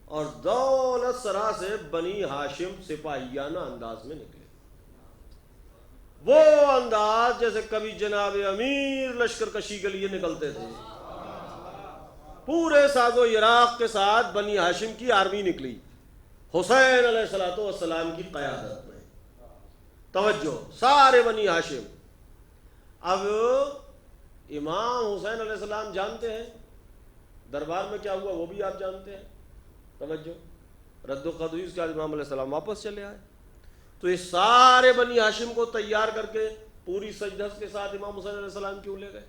S1: اور دولت سرا سے بنی ہاشم سپاہیانہ انداز میں نکلے. وہ انداز جیسے کبھی جناب امیر لشکر کشی کے لیے نکلتے تھے. پورے ساز و عراق کے ساتھ بنی ہاشم کی آرمی نکلی حسین علیہ السلام کی قیادت میں. توجہ، سارے بنی ہاشم. اب امام حسین علیہ السلام جانتے ہیں دربار میں کیا ہوا، وہ بھی آپ جانتے ہیں. توجہ، رد و قدویس کے بعد امام علیہ السلام واپس چلے آئے. تو یہ سارے بنی ہاشم کو تیار کر کے پوری سجدھت کے ساتھ امام حسین علیہ السلام کیوں لے گئے،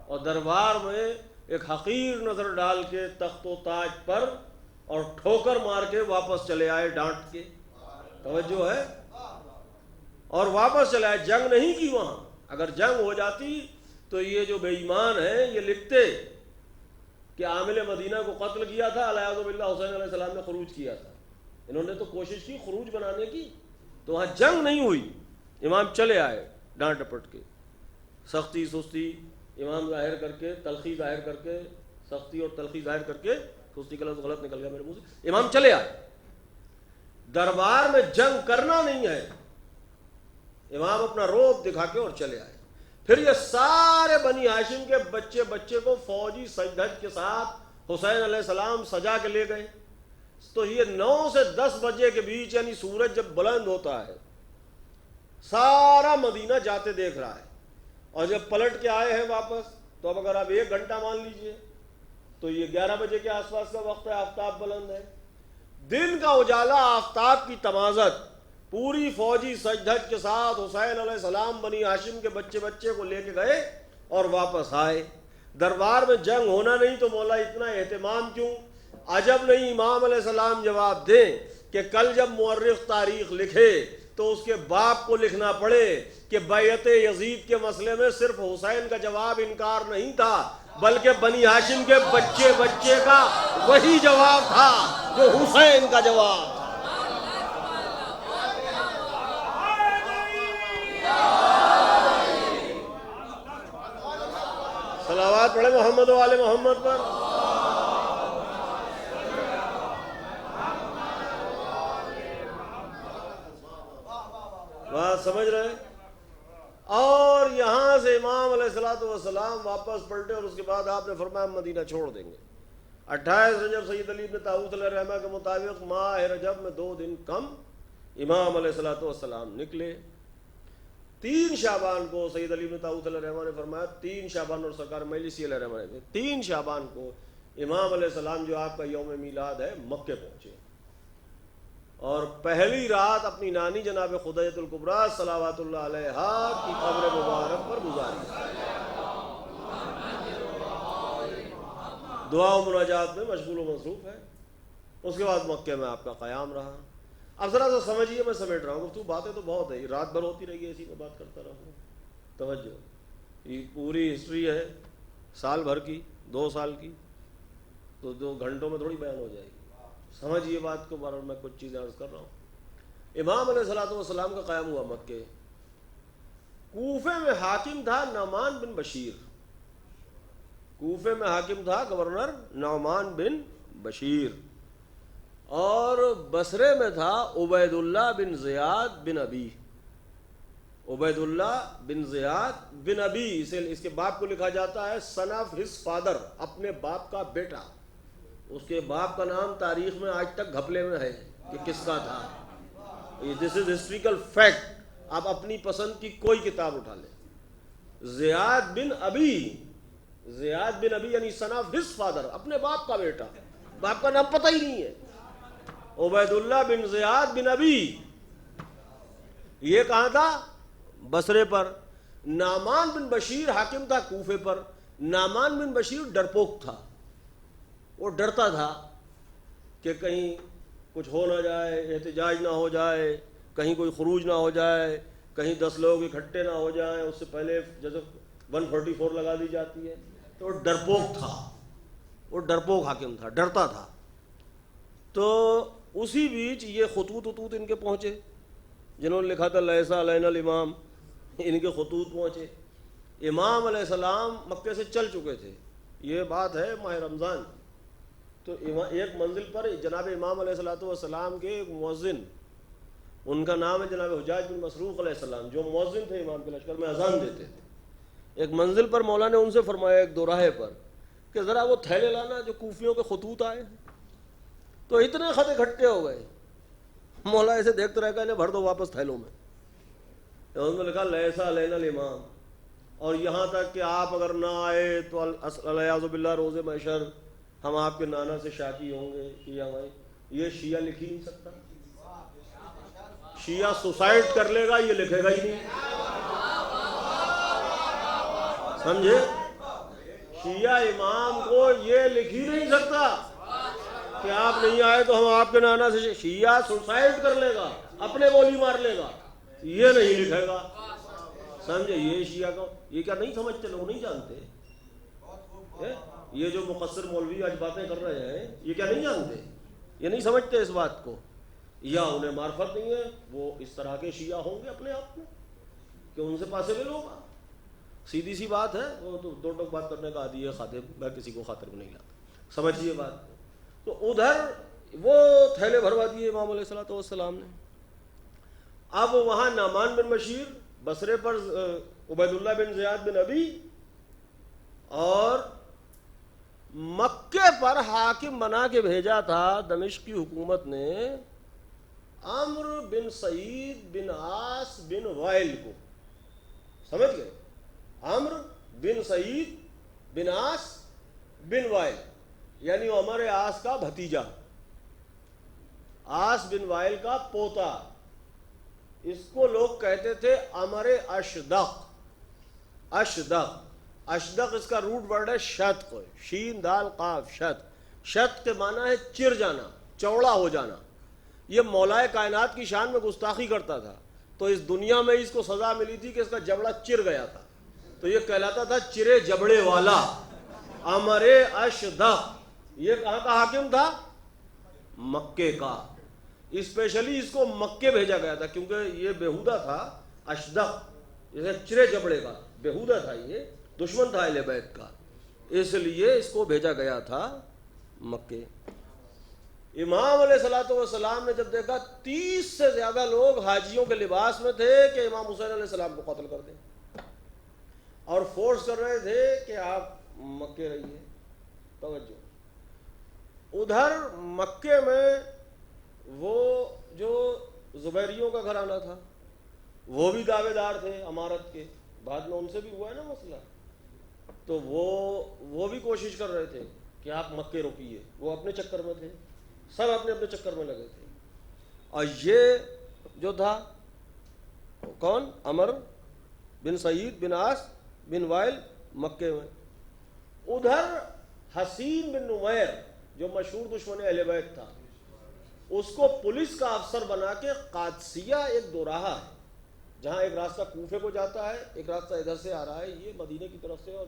S1: اور دربار میں ایک حقیر نظر ڈال کے تخت و تاج پر اور ٹھوکر مار کے واپس چلے آئے ڈانٹ کے. توجہ ہے، اور واپس چلے آئے. جنگ نہیں کی وہاں. اگر جنگ ہو جاتی تو یہ جو بے ایمان ہیں یہ لکھتے کہ عامل مدینہ کو قتل کیا تھا، علیہ باللہ حسین علیہ السلام نے خروج کیا تھا. انہوں نے تو کوشش کی خروج بنانے کی، تو وہاں جنگ نہیں ہوئی. امام چلے آئے ڈانٹ ڈپٹ کے، سختی سستی امام ظاہر کر کے، تلخی ظاہر کر کے، سختی اور تلخی ظاہر کر کے، سستی کا لفظ غلط نکل گیا میرے منہ سے. امام چلے آئے. دربار میں جنگ کرنا نہیں ہے. امام اپنا روب دکھا کے اور چلے آئے. پھر یہ سارے بنی ہاشم کے بچے بچے کو فوجی سجدھج کے ساتھ حسین علیہ السلام سجا کے لے گئے. تو یہ 9 سے 10 بجے کے بیچ، یعنی سورج جب بلند ہوتا ہے، سارا مدینہ جاتے دیکھ رہا ہے. اور جب پلٹ کے آئے ہیں واپس، تو اب اگر آپ 1 گھنٹہ مان لیجئے تو یہ 11 بجے کے آس پاس کا وقت ہے. آفتاب بلند ہے، دن کا اجالا، آفتاب کی تمازت. پوری فوجی سجدھج کے ساتھ حسین علیہ السلام بنی ہاشم کے بچے بچے کو لے کے گئے اور واپس آئے. دربار میں جنگ ہونا نہیں تو مولا اتنا اہتمام کیوں؟ عجب نہیں امام علیہ السلام جواب دیں کہ کل جب مورخ تاریخ لکھے تو اس کے باپ کو لکھنا پڑے کہ بیعت یزید کے مسئلے میں صرف حسین کا جواب انکار نہیں تھا، بلکہ بنی ہاشم کے بچے بچے کا وہی جواب تھا جو حسین کا جواب تھا. صلوات پڑھے محمد و آل محمد پر. بات سمجھ رہے ہیں؟ اور یہاں سے امام علیہ السلام واپس پلٹے اور اس کے بعد آپ نے فرمایا مدینہ چھوڑ دیں گے. 28 رجب سید علی بن طاؤس علیہ الرحمہ کے مطابق ماہ رجب میں 2 دن کم امام علیہ السلام نکلے. 3 شعبان کو سید علی بن طاؤس علیہ الرحمہ نے فرمایا 3 شعبان، اور سرکار مجلسی علیہ الرحمہ نے 3 شعبان کو امام علیہ السلام جو آپ کا یوم میلاد ہے مکے پہنچے، اور پہلی رات اپنی نانی جناب خدیجۃ الکبریٰ صلوات اللہ علیہا کی قبر مبارک پر گزاری. دعا و مناجات میں مشغول و مصروف ہے. اس کے بعد مکے میں آپ کا قیام رہا. اب ذرا سا سمجھیے، میں سمیٹ رہا ہوں، تو باتیں تو بہت ہے، رات بھر ہوتی رہی ہے، اسی میں بات کرتا رہا ہوں. توجہ، یہ پوری ہسٹری ہے سال بھر کی، 2 سال کی، تو 2 گھنٹوں میں تھوڑی بیان ہو جائے گی. سمجھیے بات کو، بارہ میں کچھ چیزیں عرض کر رہا ہوں. امام علیہ السلام کا قیام ہوا مکے. کوفے میں حاکم تھا نعمان بن بشیر. کوفے میں حاکم تھا گورنر نعمان بن بشیر، اور بصرے میں تھا عبید اللہ بن زیاد بن ابی. عبید اللہ بن زیاد بن ابی، اس کے باپ کو لکھا جاتا ہے son of his father، اپنے باپ کا بیٹا. اس کے باپ کا نام تاریخ میں آج تک گھپلے میں ہے کہ کس کا تھا. دس از ہسٹریکل فیکٹ. آپ اپنی پسند کی کوئی کتاب اٹھا لیں. زیاد بن ابی یعنی son of his father، اپنے باپ کا بیٹا. باپ کا نام پتہ ہی نہیں ہے. عبید اللہ بن زیاد بن ابی، یہ کہاں تھا؟ بصرے پر. نعمان بن بشیر حاکم تھا کوفے پر. نعمان بن بشیر ڈرپوک تھا. وہ ڈرتا تھا کہ کہیں کچھ ہو نہ جائے، احتجاج نہ ہو جائے، کہیں کوئی خروج نہ ہو جائے، کہیں 10 لوگ اکٹھے نہ ہو جائیں. اس سے پہلے جیسے 144 لگا دی جاتی ہے. تو وہ ڈرپوک تھا، وہ ڈرپوک حاکم تھا، ڈرتا تھا. تو اسی بیچ یہ خطوط ان کے پہنچے، جنہوں نے لکھا تھا لیسا علینا الامام، ان کے خطوط پہنچے. امام علیہ السلام مکے سے چل چکے تھے. یہ بات ہے ماہ رمضان. تو ایک منزل پر جناب امام علیہ الصلوۃ والسلام کے ایک مؤذن، ان کا نام ہے جناب حجاج بن مسروق علیہ السلام، جو مؤذن تھے امام کے لشکر میں، اذان دیتے تھے. ایک منزل پر مولا نے ان سے فرمایا ایک دوراہے پر کہ ذرا وہ تھیلے لانا جو کوفیوں کے خطوط آئے ہیں. تو اتنے خط اکٹھے ہو گئے، مولا ایسے دیکھتے رہ گئے، بھر دو واپس تھیلوں میں. اس میں لکھا لیسا لینا الامام، اور یہاں تک کہ آپ اگر نہ آئے تو الیاذ باللہ روز محشر ہم آپ کے نانا سے شاکی ہوں گے. یہ شیعہ لکھ ہی نہیں سکتا. شیعہ سوسائڈ کر لے گا، یہ لکھے گا ہی نہیں. سمجھے؟ شیعہ امام کو یہ لکھ ہی نہیں سکتا کہ آپ نہیں آئے تو ہم آپ کے نانا سے. شیعہ سوسائڈ کر لے گا، اپنے گولی مار لے گا، یہ نہیں لکھے گا. سمجھے؟ یہ شیعہ کو یہ کیا نہیں سمجھتے، لوگ نہیں جانتے. یہ جو مقصر مولوی آج باتیں کر رہے ہیں یہ کیا نہیں جانتے، یہ نہیں سمجھتے اس بات کو، یا انہیں معرفت نہیں ہے. وہ اس طرح کے شیعہ ہوں گے اپنے آپ میں کہ ان سے پاسے لے لو گا. سیدھی سی بات ہے. وہ تو دو ٹوک بات کرنے کا عادی ہے خاطر، میں کسی کو خاطر میں نہیں لاتا. سمجھیے بات. تو ادھر وہ تھیلے بھروا دیے امام علیہ الصلوۃ والسلام نے. اب وہاں نعمان بن بشیر، بصرے پر عبید اللہ بن زیاد بن ابی، اور مکے پر حاکم بنا کے بھیجا تھا دمشق کی حکومت نے عمرو بن سعید بن عاص بن وائل کو. سمجھ گئے؟ عمرو بن سعید بن عاص بن وائل، یعنی عمر عاص کا بھتیجا، عاص بن وائل کا پوتا. اس کو لوگ کہتے تھے عمر اشدق. اشدق اس کا روٹ ورڈ ہے شتق، شین دال قاف شت. شت کے معنی ہے چر جانا، چوڑا ہو جانا. یہ مولائے کائنات کی شان میں گستاخی کرتا تھا، تو اس دنیا میں اس کو سزا ملی تھی کہ اس کا جبڑا چر گیا تھا، تو یہ کہلاتا تھا چرے جبڑے والا، عمر اشدق. یہ کہاں کا حاکم تھا؟ مکے کا. اسپیشلی اس کو مکے بھیجا گیا تھا کیونکہ یہ بیہودہ تھا. اشدق جیسے چرے جبڑے کا، بیہودہ تھا، یہ دشمن تھا اہل بیت کا، اس لیے اس کو بھیجا گیا تھا مکے. امام علیہ الصلوۃ والسلام نے جب دیکھا 30 سے زیادہ لوگ حاجیوں کے لباس میں تھے کہ امام حسین علیہ السلام کو قتل کر دیں، اور فورس کر رہے تھے کہ آپ مکے رہیے. توجہ. ادھر مکے میں وہ جو زبیریوں کا گھرانہ تھا وہ بھی دعوے دار تھے امارت کے، بعد میں ان سے بھی ہوا ہے نا مسئلہ. تو وہ بھی کوشش کر رہے تھے کہ آپ مکے روکیے. وہ اپنے چکر میں تھے، سب اپنے اپنے چکر میں لگے تھے. اور یہ جو تھا کون؟ عمر بن سعید بن عاص بن وائل مکے میں. ادھر حسین بن نمیر جو مشہور دشمن اہل بیت تھا، اس کو پولیس کا افسر بنا کے قادسیہ ایک دوراہا ہے جہاں ایک راستہ کوفے کو جاتا ہے، ایک راستہ ادھر سے آ رہا ہے یہ مدینے کی طرف سے، اور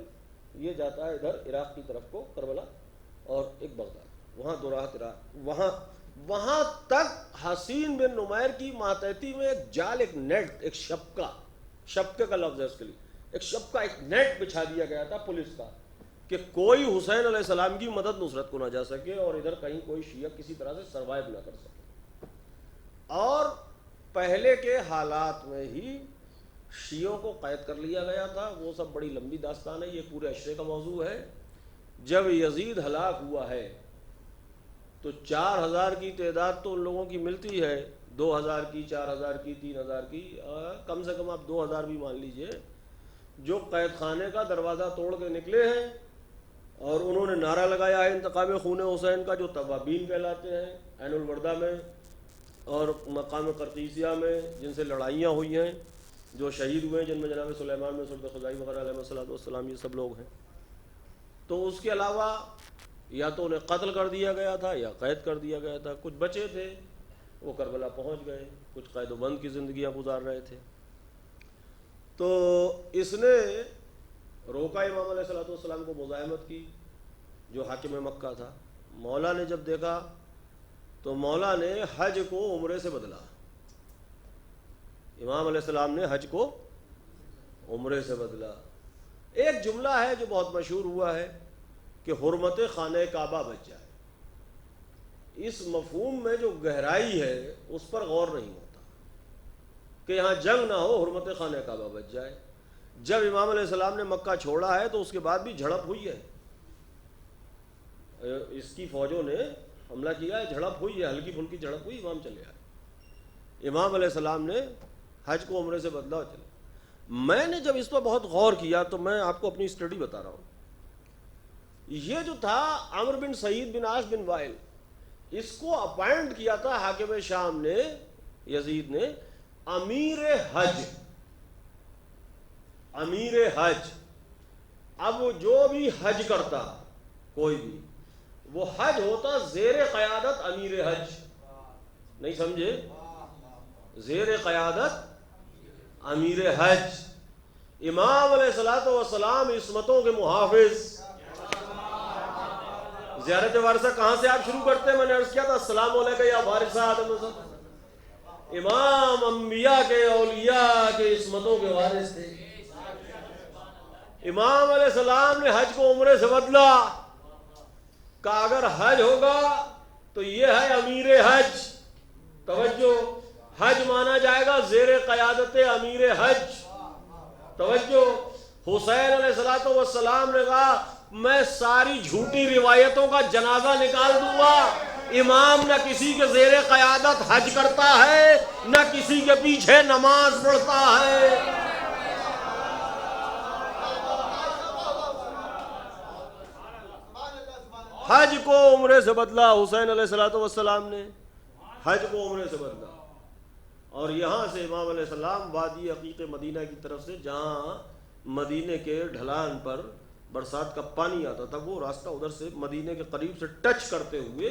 S1: یہ جاتا ہے ادھر عراق کی طرف کو کربلا اور ایک بغداد. وہاں دوراہا وہاں تک حسین بن نمیر کی ماتحتی میں ایک جال، ایک نیٹ، ایک شبکے کا لفظ ہے اس کے لیے، ایک شبکہ، ایک نیٹ بچھا دیا گیا تھا پولیس کا کہ کوئی حسین علیہ السلام کی مدد نصرت کو نہ جا سکے اور ادھر کہیں کوئی شیعہ کسی طرح سے سروائیو نہ کر سکے. اور پہلے کے حالات میں ہی شیعوں کو قید کر لیا گیا تھا. وہ سب بڑی لمبی داستان ہے، یہ پورے عشرے کا موضوع ہے. جب یزید ہلاک ہوا ہے تو 4000 کی تعداد تو ان لوگوں کی ملتی ہے، 2000 کی، 4000 کی، 3000 کی، کم سے کم آپ 2000 بھی مان لیجئے، جو قید خانے کا دروازہ توڑ کے نکلے ہیں اور انہوں نے نعرہ لگایا ہے انتقام خون حسین کا، جو توابین کہلاتے ہیں عین الوردہ میں اور مقام قرطیسیہ میں، جن سے لڑائیاں ہوئی ہیں، جو شہید ہوئے ہیں، جن میں جناب سلیمان بن سرد خزائی وغیرہ علیہ الصلوۃ والسلام، یہ سب لوگ ہیں. تو اس کے علاوہ یا تو انہیں قتل کر دیا گیا تھا یا قید کر دیا گیا تھا. کچھ بچے تھے وہ کربلا پہنچ گئے، کچھ قید و بند کی زندگیاں گزار رہے تھے. تو اس نے روکا امام علیہ الصلوۃ والسلام کو، مزاحمت کی، جو حاکم مکہ تھا. مولا نے جب دیکھا تو مولا نے حج کو عمرے سے بدلا. امام علیہ السلام نے حج کو عمرے سے بدلا. ایک جملہ ہے جو بہت مشہور ہوا ہے کہ حرمت خانہ کعبہ بچ جائے. اس مفہوم میں جو گہرائی ہے اس پر غور نہیں ہوتا کہ یہاں جنگ نہ ہو، حرمت خانہ کعبہ بچ جائے۔ جب امام علیہ السلام نے مکہ چھوڑا ہے تو اس کے بعد بھی جھڑپ ہوئی ہے، اس کی فوجوں نے حملہ کیا ہے، جھڑپ ہوئی ہے، ہلکی پھلکی جھڑپ ہوئی، امام چلے آئے۔ امام علیہ السلام نے حج کو عمرے سے بدلا چلے۔ میں نے جب اس پر بہت غور کیا تو میں آپ کو اپنی اسٹڈی بتا رہا ہوں۔ یہ جو تھا عمرو بن سعید بن عاص بن وائل، اس کو اپائنٹ کیا تھا حاکم شام نے، یزید نے، امیر حج، امیر حج۔ اب جو بھی حج کرتا کوئی بھی، وہ حج ہوتا زیر قیادت امیر حج، نہیں سمجھے؟ زیر قیادت امیر حج۔ امام علیہ السلام عصمتوں کے محافظ۔ زیارت وارثہ کہاں سے آپ شروع کرتے ہیں؟ میں نے عرض کیا تھا السلام علیکم یا وارث آدم۔ امام انبیاء کے، اولیاء کے عصمتوں کے وارث تھے۔ امام علیہ السلام نے حج کو عمرے سے بدلا، کہا اگر حج ہوگا تو یہ ہے امیر حج۔ توجہ، حج مانا جائے گا زیر قیادت امیر حج۔ توجہ، حسین علیہ السلام نے کہا میں ساری جھوٹی روایتوں کا جنازہ نکال دوں گا، امام نہ کسی کے زیر قیادت حج کرتا ہے، نہ کسی کے پیچھے نماز پڑھتا ہے۔ حج کو عمرے سے بدلا حسین علیہ السلام نے، حج کو عمرے سے بدلا۔ اور یہاں سے امام علیہ السلام وادی عقیق مدینہ کی طرف سے، جہاں مدینے کے ڈھلان پر برسات کا پانی آتا تھا، وہ راستہ ادھر سے مدینے کے قریب سے ٹچ کرتے ہوئے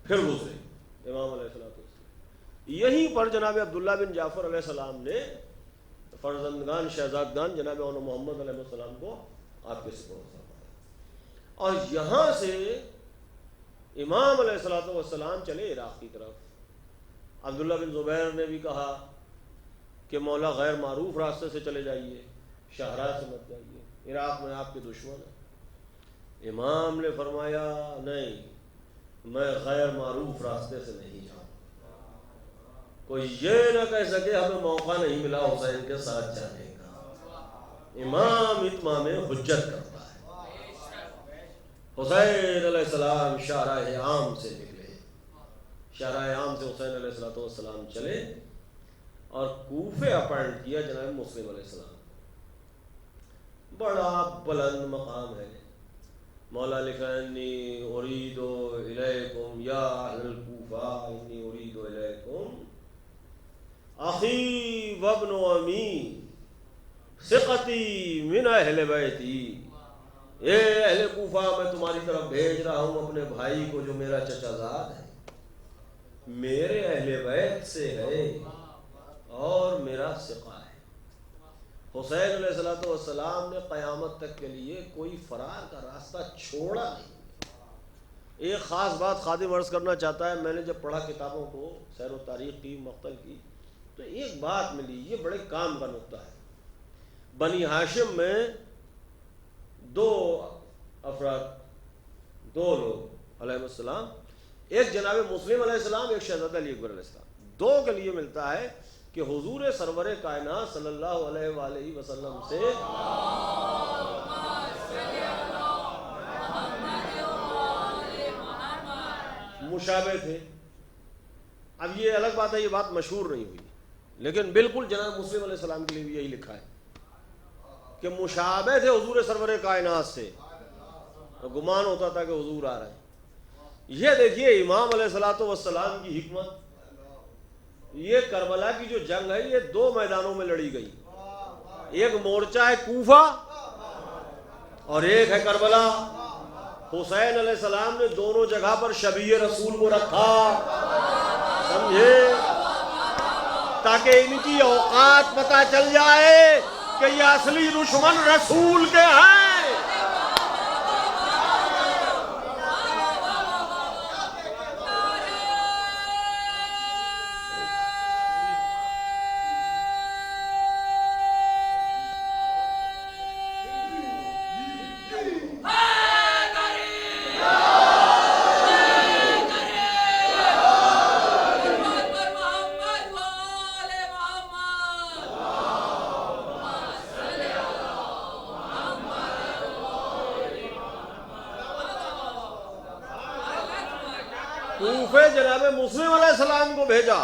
S1: پھر گزرے امام علیہ السلام۔ یہیں پر جناب عبداللہ بن جعفر علیہ السلام نے فرزندگان شہزادگان جناب محمد علیہ السلام کو آپ کے سپرد فرمایا، اور یہاں سے امام علیہ السلام چلے عراق کی طرف۔ عبداللہ بن زبیر نے بھی کہا کہ مولا غیر معروف راستے سے چلے جائیے، شاہراہ سے مت جائیے، عراق میں آپ کے دشمن ہیں۔ امام نے فرمایا نہیں، میں غیر معروف راستے سے نہیں جاؤں، کوئی یہ نہ کہہ سکے ہمیں موقع نہیں ملا حسین کے ساتھ جانے کا۔ امام اتمام حجت کرتا ہے۔ حسین علیہ السلام شاہراہ عام سے نکلے، شاہراہ عام سے حسین علیہ السلام چلے اور کوفے اپائنٹ کیا جناب مسلم علیہ السلام۔ بڑا بلند مقام ہے۔ مولا لکھا انی ارید الیکم یا اہل الکوفہ انی ارید الیکم اخی وابن امی ثقتی من اہل بیتی۔ اے اہل کوفہ، میں تمہاری طرف بھیج رہا ہوں اپنے بھائی کو جو میرا چچا زاد ہے، میرے اہل بیت سے ہے اور میرا ثقہ ہے۔ حسین علیہ السلام نے قیامت تک کے لیے کوئی فرار کا راستہ چھوڑا نہیں۔ ایک خاص بات خادم عرض کرنا چاہتا ہے، میں نے جب پڑھا کتابوں کو، سیر و تاریخ کی، مقتل کی، تو ایک بات ملی، یہ بڑے کام کا نقطہ ہے۔ بنی ہاشم میں دو افراد، دو لوگ علیہ السلام، ایک جناب مسلم علیہ السلام، ایک شہزادہ علی اکبر علیہ السلام، دو کے لیے ملتا ہے کہ حضور سرور کائنات صلی اللہ علیہ وآلہ وسلم سے مشابہ تھے۔ اب یہ الگ بات ہے، یہ بات مشہور نہیں ہوئی، لیکن بالکل جناب مسلم علیہ السلام کے لیے بھی یہی لکھا ہے کہ مشابہ تھے حضور سرور کائنات سے، گمان ہوتا تھا کہ حضور آ رہے ہیں۔ یہ دیکھیے امام علیہ السلام کی حکمت۔ یہ کربلا کی جو جنگ ہے یہ دو میدانوں میں لڑی گئی، ایک مورچہ ہے کوفہ اور ایک ہے کربلا۔ حسین علیہ السلام نے دونوں جگہ پر شبیہ رسول کو رکھا، سمجھے، تاکہ ان کی اوقات پتہ چل جائے کہ یہ اصلی دشمن رسول کے ہیں۔ کوفے جناب مسلم علیہ السلام کو بھیجا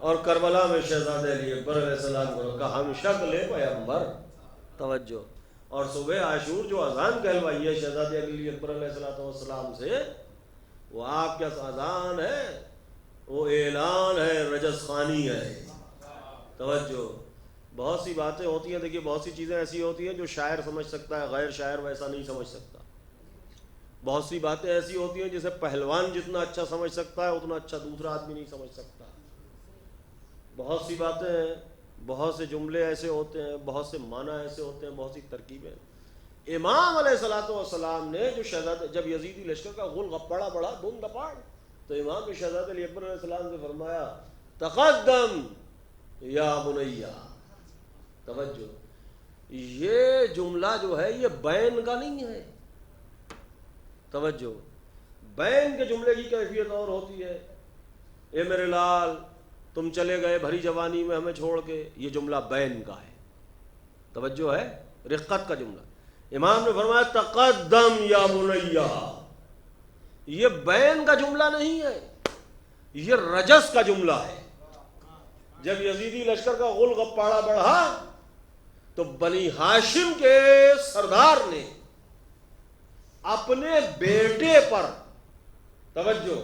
S1: اور کربلا میں شہزادہ علی اکبر علیہ السلام کو رکھا. ہم شکل پیغمبر. توجہ. اور صبح عاشور جو اذان کہلوائی ہے شہزادہ علی اکبر علیہ السلام سے، وہ آپ کا اذان ہے، وہ اعلان ہے، رجس خوانی ہے. توجہ. بہت سی باتیں ہوتی ہیں، دیکھیے بہت سی چیزیں ایسی ہوتی ہیں جو شاعر سمجھ سکتا ہے، غیر شاعر ویسا نہیں سمجھ سکتا. بہت سی باتیں ایسی ہوتی ہیں جسے پہلوان جتنا اچھا سمجھ سکتا ہے اتنا اچھا دوسرا آدمی نہیں سمجھ سکتا. بہت سی باتیں، بہت سے جملے ایسے ہوتے ہیں، بہت سے معنی ایسے ہوتے ہیں، بہت سی ترکیبیں. امام علیہ الصلوۃ والسلام نے جو شہزادہ، جب یزیدی لشکر کا غل غپڑا بڑھا دھن دپاڑ، تو امام نے شہزادہ علی اکبر علیہ السلام سے فرمایا تقدم یا بنیا. توجہ. یہ جملہ جو ہے یہ بین کا نہیں ہے. توجہ. بین کے جملے کی کیفیت اور ہوتی ہے. اے میرے لال تم چلے گئے بھری جوانی میں ہمیں چھوڑ کے، یہ جملہ بین کا ہے. توجہ ہے، رقت کا جملہ. امام نے فرمایا تقدم یا بنیا، یہ بین کا جملہ نہیں ہے، یہ رجس کا جملہ ہے. جب یزیدی لشکر کا غل غپاڑا بڑھا تو بنی ہاشم کے سردار نے اپنے بیٹے پر، توجہ،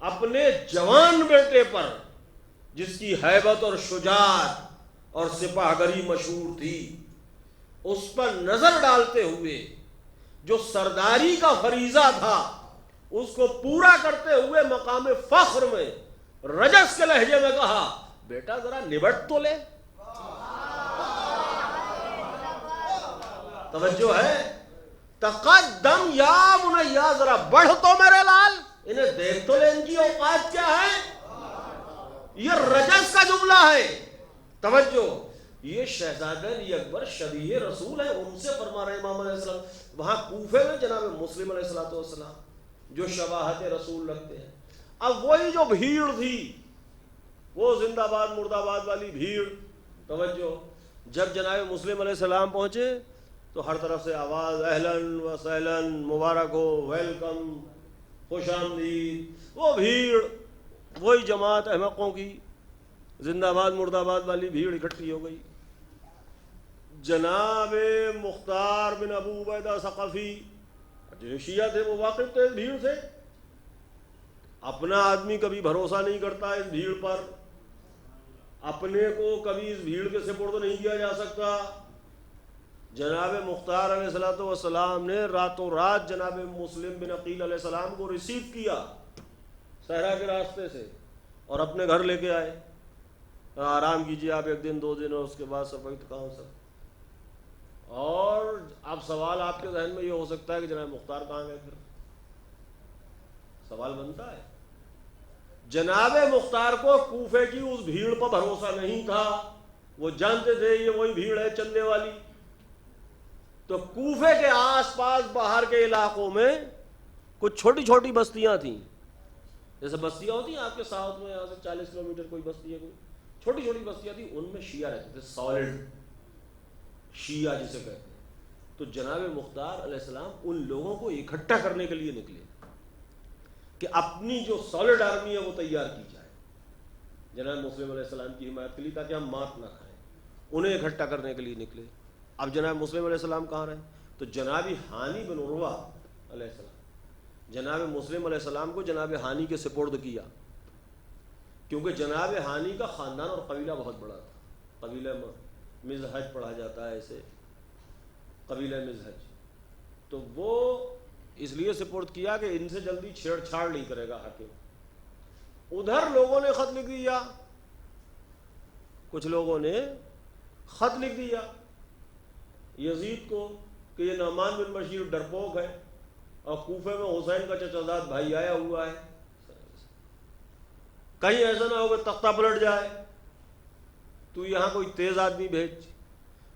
S1: اپنے جوان بیٹے پر جس کی ہیبت اور شجاعت اور سپاہ گری مشہور تھی، اس پر نظر ڈالتے ہوئے جو سرداری کا فریضہ تھا اس کو پورا کرتے ہوئے مقام فخر میں رجس کے لہجے میں کہا بیٹا ذرا نبٹ تو لے. توجہ ہے. تقدم یا بنیا، ذرا بڑھ تو میرے لال، انہیں دیکھ تو لے ان کی اوقات کیا ہے. یہ رجس کا جملہ ہے. توجہ. یہ شہزادہ علی اکبر شبیہ رسول ہے، ان سے فرما رہے امام علیہ السلام. وہاں کوفے میں جناب مسلم علیہ السلام جو شباہت رسول رکھتے ہیں. اب وہی جو بھیڑ تھی، وہ زندہ باد مردہ باد والی بھیڑ. توجہ. جب جناب مسلم علیہ السلام پہنچے تو ہر طرف سے آواز اہلن و سہلن، مبارک ہو، ویلکم، خوش آمدید. وہ بھیڑ، وہی جماعت احمقوں کی زندہ باد مردہ باد والی بھیڑ اکٹھی ہو گئی. جناب مختار بن ابو عبیدہ ثقفی جو شیعہ تھے وہ واقف تھے اس بھیڑ سے. اپنا آدمی کبھی بھروسہ نہیں کرتا اس بھیڑ پر، اپنے کو کبھی اس بھیڑ کے سپرد نہیں کیا جا سکتا. جناب مختار علیہ السلام نے راتوں رات جناب مسلم بن عقیل علیہ السلام کو ریسیو کیا صحرا کے راستے سے اور اپنے گھر لے کے آئے. آرام کیجیے آپ 1 دن 2 دن، اور اس کے بعد صفائی کہاں سر. اور اب سوال آپ کے ذہن میں یہ ہو سکتا ہے کہ جناب مختار کہاں گئے؟ پھر سوال بنتا ہے. جناب مختار کو کوفے کی اس بھیڑ پر بھروسہ نہیں تھا. وہ جانتے تھے یہ وہی بھیڑ ہے چندے والی. تو کوفے کے آس پاس باہر کے علاقوں میں کچھ چھوٹی چھوٹی بستیاں تھیں. جیسے بستیاں ہوتی ہیں آپ کے ساؤتھ میں، یہاں سے 40 کلومیٹر کوئی بستی ہے، کوئی چھوٹی چھوٹی بستیاں تھیں، ان میں شیعہ رہتے تھے. سالڈ شیعہ جسے کہتے ہیں. تو جناب مختار علیہ السلام ان لوگوں کو اکٹھا کرنے کے لیے نکلے کہ اپنی جو سالڈ آرمی ہے وہ تیار کی جائے جناب مسلم علیہ السلام کی حمایت کے لیے، تاکہ ہم مات نہ کھائیں. انہیں اکٹھا کرنے کے لیے نکلے. اب جناب مسلم علیہ السلام کہاں رہے؟ تو جناب ہانی بن عروہ علیہ السلام جناب مسلم علیہ السلام کو جناب ہانی کے سپرد کیا، کیونکہ جناب ہانی کا خاندان اور قبیلہ بہت بڑا تھا. قبیلہ مزہج پڑھا جاتا ہے اسے، قبیلہ مزہج. تو وہ اس لیے سپرد کیا کہ ان سے جلدی چھیڑ چھاڑ نہیں کرے گا حاکم. ادھر لوگوں نے خط لکھ دیا، کچھ لوگوں نے خط لکھ دیا یزید کو کہ یہ نعمان بن بشیر ڈرپوک ہے اور کوفے میں حسین کا چچا زاد بھائی آیا ہوا ہے، کہیں ایسا نہ ہو کہ تختہ پلٹ جائے، تو یہاں کوئی تیز آدمی بھیج.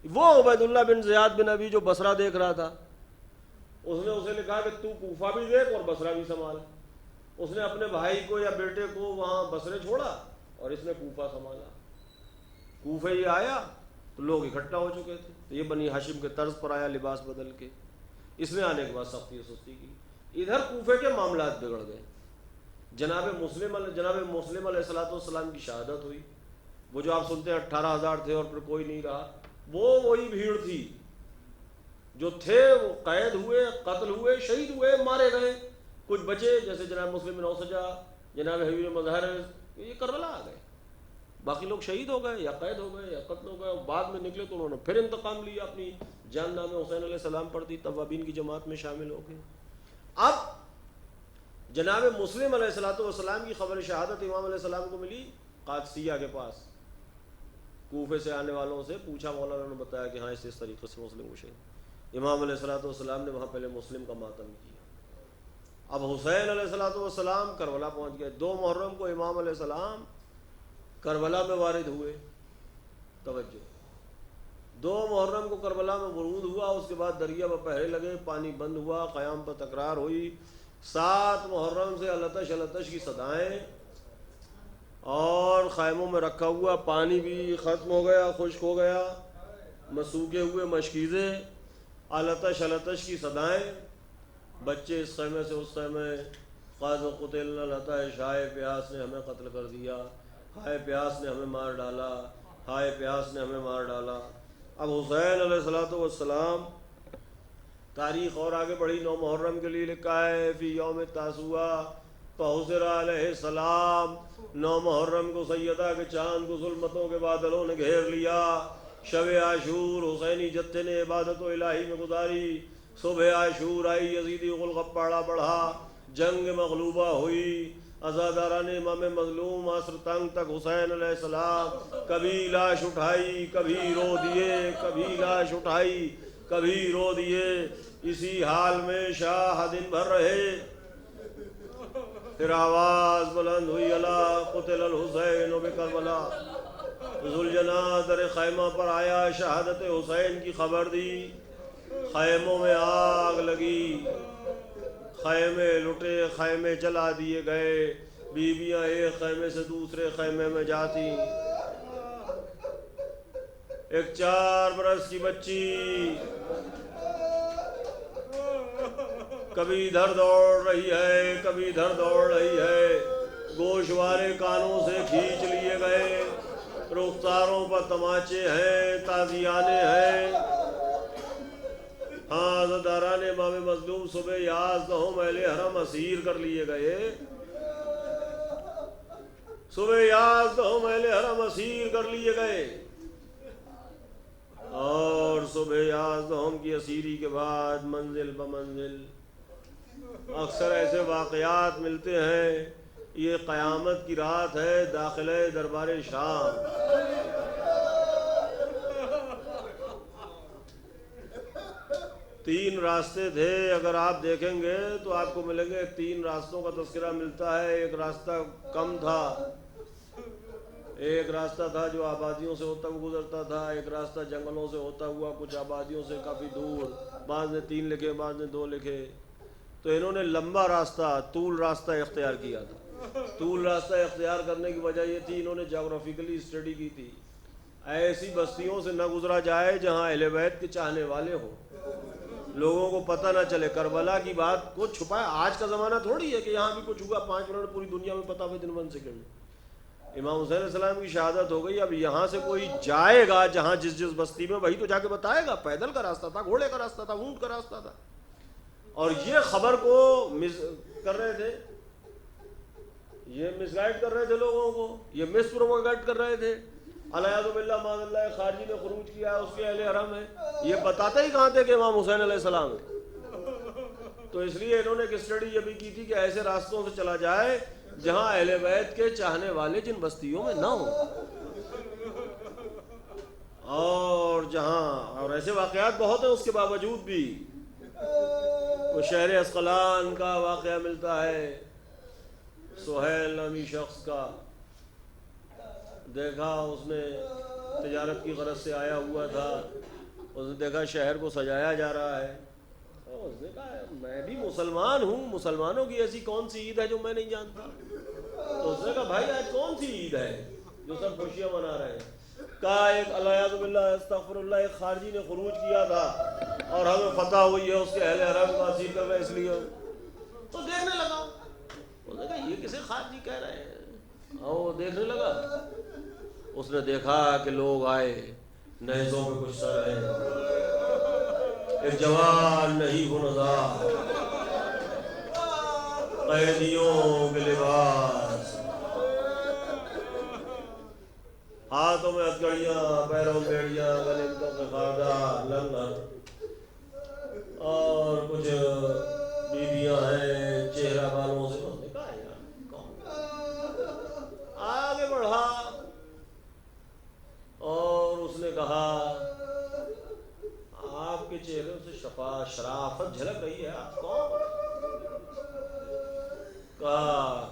S1: وہ عبید اللہ بن زیاد بن ابی جو بصرہ دیکھ رہا تھا، اس نے اسے لکھا کہ تو کوفہ بھی دیکھ اور بصرہ بھی سنبھال. اس نے اپنے بھائی کو یا بیٹے کو وہاں بصرے چھوڑا اور اس نے کوفہ سنبھالا. کوفے یہ آیا تو لوگ اکٹھا ہو چکے تھے. تو یہ بنی ہاشم کے طرز پر آیا لباس بدل کے. اس نے آنے کے بعد سختی سستی کی. ادھر کوفے کے معاملات بگڑ گئے. جناب مسلم علیہ السلام کی شہادت ہوئی. وہ جو آپ سنتے ہیں 18,000 تھے اور پھر کوئی نہیں رہا، وہ وہی بھیڑ تھی جو تھے وہ قید ہوئے، قتل ہوئے، شہید ہوئے، مارے گئے. کچھ بچے جیسے جناب مسلم بن اوسجہ، جناب حبیب مظہر، یہ کربلا آ گئے. باقی لوگ شہید ہو گئے یا قید ہو گئے یا قتل ہو گئے. بعد میں نکلے تو انہوں نے پھر انتقام لیا، اپنی جان نام حسین علیہ السلام پر دی، توابین کی جماعت میں شامل ہو گئے. اب جناب مسلم علیہ السلام کی خبر شہادت امام علیہ السلام کو ملی قادسیہ کے پاس. کوفے سے آنے والوں سے پوچھا، مولانا نے بتایا کہ ہاں اس طریقے سے مسلم کو شہید. امام علیہ السلام نے وہاں پہلے مسلم کا ماتم کیا. اب حسین علیہ السلام کربلا پہنچ گئے. 2 محرم کو امام علیہ السلام کربلا میں وارد ہوئے. توجہ، 2 محرم کو کربلا میں ورود ہوا. اس کے بعد دریا پر پہرے لگے، پانی بند ہوا، قیام پر تکرار ہوئی. 7 محرم سے التش کی صدائیں، اور خیموں میں رکھا ہوا پانی بھی ختم ہو گیا، خشک ہو گیا، مسوکے ہوئے مشکیزیں، التش کی صدائیں. بچے اس خیمے سے اس خیمے، قاض و قتل التش، ہائے پیاس نے ہمیں قتل کر دیا، ہائے پیاس نے ہمیں مار ڈالا، ہائے پیاس نے ہمیں مار ڈالا. اب حسین علیہ السلام، تاریخ اور آگے بڑھی. 9 محرم کے لیے لکھا ہے فی یوم تاسوعا فحسر علیہ السلام. 9 محرم کو سیدہ کے چاند کو ظلمتوں کے بادلوں نے گھیر لیا. شب عاشور حسینی جتھے نے عبادت و الہی میں گزاری. صبح عاشور آئی، یزیدی غلغپاڑا بڑھا، جنگ مغلوبہ ہوئی، عزاداران امام مظلوم عصر تنگ تک حسین علیہ السلام کبھی لاش اٹھائی، کبھی رو دیے، کبھی لاش اٹھائی، کبھی رو دیے. اسی حال میں شاہ دن بھر رہے. پھر آواز بلند ہوئی، الا قتل الحسین بکربلا. ذوالجناح در خیمہ پر آیا، شہادت حسین کی خبر دی. خیموں میں آگ لگی، خیمے لٹے، خیمے جلا دیے گئے. بیویاں ایک خیمے سے دوسرے خیمے میں جاتی. ایک 4 برس کی بچی کبھی ادھر دوڑ رہی ہے، کبھی ادھر دوڑ رہی ہے. گوشوارے کانوں سے کھینچ لیے گئے. رخساروں پر تماچے ہیں، تازیانے ہیں. ہاں، عزاداران امام مظلوم صبح 11 اہل حرم اسیر کر لیے گئے. صبح 11 اہل حرم اسیر کر لیے گئے. اور صبح 11 کی اسیری کے بعد منزل بمنزل اکثر ایسے واقعات ملتے ہیں. یہ قیامت کی رات ہے، داخلہ دربار شام. تین راستے تھے، اگر آپ دیکھیں گے تو آپ کو ملیں گے. 3 راستوں کا تذکرہ ملتا ہے. ایک راستہ کم تھا، ایک راستہ تھا جو آبادیوں سے ہوتا ہوا گزرتا تھا، ایک راستہ جنگلوں سے ہوتا ہوا کچھ آبادیوں سے کافی دور. بعض نے 3 لکھے، بعض نے 2 لکھے. تو انہوں نے لمبا راستہ، طول راستہ اختیار کیا تھا. طول راستہ اختیار کرنے کی وجہ یہ تھی، انہوں نے جغرافیکلی اسٹڈی کی تھی. ایسی بستیوں سے نہ گزرا جائے جہاں اہل بیت کے چاہنے والے ہوں، لوگوں کو پتہ نہ چلے. کربلا کی بات کو چھپایا. آج کا زمانہ تھوڑی ہے کہ یہاں بھی کچھ ہوا 5 منٹ پوری دنیا میں پتہ ودن 1 سیکنڈ. امام حسین علیہ السلام کی شہادت ہو گئی. اب یہاں سے کوئی جائے گا جہاں جس بستی میں، وہی تو جا کے بتائے گا. پیدل کا راستہ تھا، گھوڑے کا راستہ تھا، اونٹ کا راستہ تھا. اور یہ خبر کو کر رہے تھے، یہ مس گائیڈ کر رہے تھے لوگوں کو، یہ مس پروپیگیٹ کر رہے تھے. علیہ باللہ معاذ اللہ خارجی نے خروج کیا، اس کے اہل حرم ہے. یہ بتاتے ہی کہاں تھے کہ امام حسین علیہ السلام ہے. تو اس لیے انہوں نے ایک اسٹڈی یہ بھی کی تھی کہ ایسے راستوں سے چلا جائے جہاں اہل بیت کے چاہنے والے جن بستیوں میں نہ ہوں. اور ایسے واقعات بہت ہیں. اس کے باوجود بھی وہ شہر اسقلان کا واقعہ ملتا ہے. سہیل نامی شخص کا، دیکھا اس نے تجارت کی غرض سے آیا ہوا تھا. اس نے دیکھا شہر کو سجایا جا رہا ہے. اس نے کہا میں بھی مسلمان ہوں، مسلمانوں کی ایسی کون سی عید ہے جو میں نہیں جانتا. تو اس نے کہا بھائی آج کون سی عید ہے جو سب خوشیاں منا رہے ہیں. کہا ایک علیہ باللہ استغفر اللہ ایک خارجی نے خروج کیا تھا اور ہمیں فتح ہوئی ہے، اس کے اہل حرم کو اسیر کر رہے اس لیے. تو دیکھنے لگا. اس نے کہا یہ کسے خان جی کہہ رہے ہیں. اور وہ دیکھنے لگا. اس نے دیکھا کہ لوگ آئے, نیزوں پہ کچھ سر ہے, ایک جوان نہیں ہو نظار, قیدیوں کے لباس, ہاتھوں میں ہتھکڑیاں, پیروں میں بیڑیاں, گلے میں توقے خاردار لنگر, اور کچھ بیویاں ہیں چہرہ بالوں سے. اس نے کہا یار کون؟ آگے بڑھا اور اس نے کہا آپ کے چہرے سے شرافت جھلک رہی ہے, آپ کون؟ کہا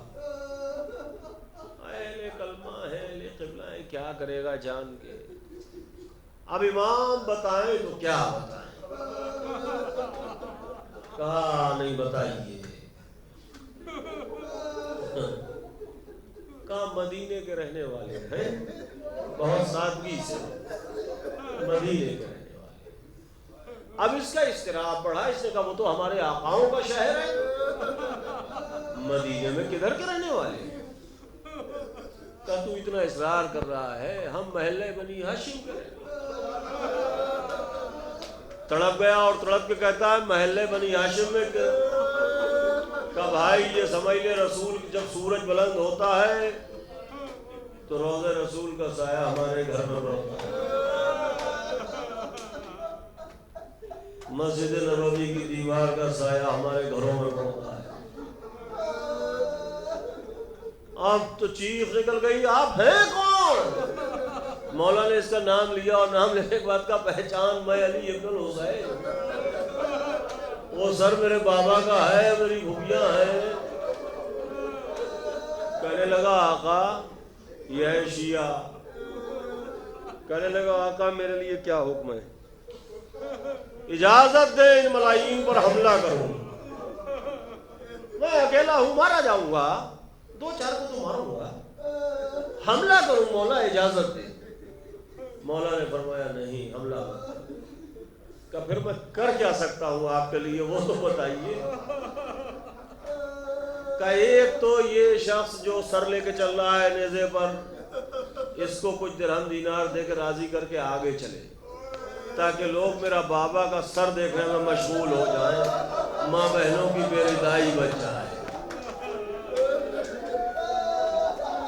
S1: اہل کلمہ ہے, اہل قبلہ ہے, کیا کرے گا جان کے. اب امام بتائیں تو کیا بتائیں. کہا نہیں بتائیے. کہا مدینے کے رہنے والے ہیں, بہت سادگی سے مدینے کے رہنے والے. اب اس کا اضطراب بڑھا. اس نے کہا وہ تو ہمارے آقاؤں کا شہر ہے, مدینے میں کدھر کے رہنے والے. کہا تو اتنا اصرار کر رہا ہے, ہم محلے بنی ہاشم کے رہنے. تڑپ گیا اور تڑپ کے کہتا ہے محلے بنی ہاشم میں. کہا بھائی یہ سمجھ لے, رسول جب سورج بلند ہوتا ہے تو روضہ رسول کا سایہ ہمارے گھر میں پڑتا ہے, مسجد نبوی کی دیوار کا سایہ ہمارے گھروں میں پڑتا ہے. اب تو چیخ نکل گئی, آپ ہیں کون؟ مولا نے اس کا نام لیا اور نام لینے کے بعد کا پہچان میں علی ابن الحسین, وہ سر میرے بابا کا ہے, میری بھویاں ہیں. کہنے لگا آقا یہ ہے شیعہ. کہنے لگا آقا میرے لیے کیا حکم ہے, اجازت دے ان ملائین پر حملہ کروں. میں اکیلا ہوں, مارا جاؤں گا, 2-4 کو تو ماروں گا, حملہ کروں مولا اجازت دے. مولا نے فرمایا نہیں حملہ مت. کہ پھر میں کر کیا سکتا ہوں آپ کے لیے وہ تو بتائیے. کہ ایک تو یہ شخص جو سر لے کے چل رہا ہے نیزے پر, اس کو کچھ درہم دینار دے کے راضی کر کے آگے چلے, تاکہ لوگ میرا بابا کا سر دیکھنے میں مشغول ہو جائیں, ماں بہنوں کی بے ردائی بچ جائے.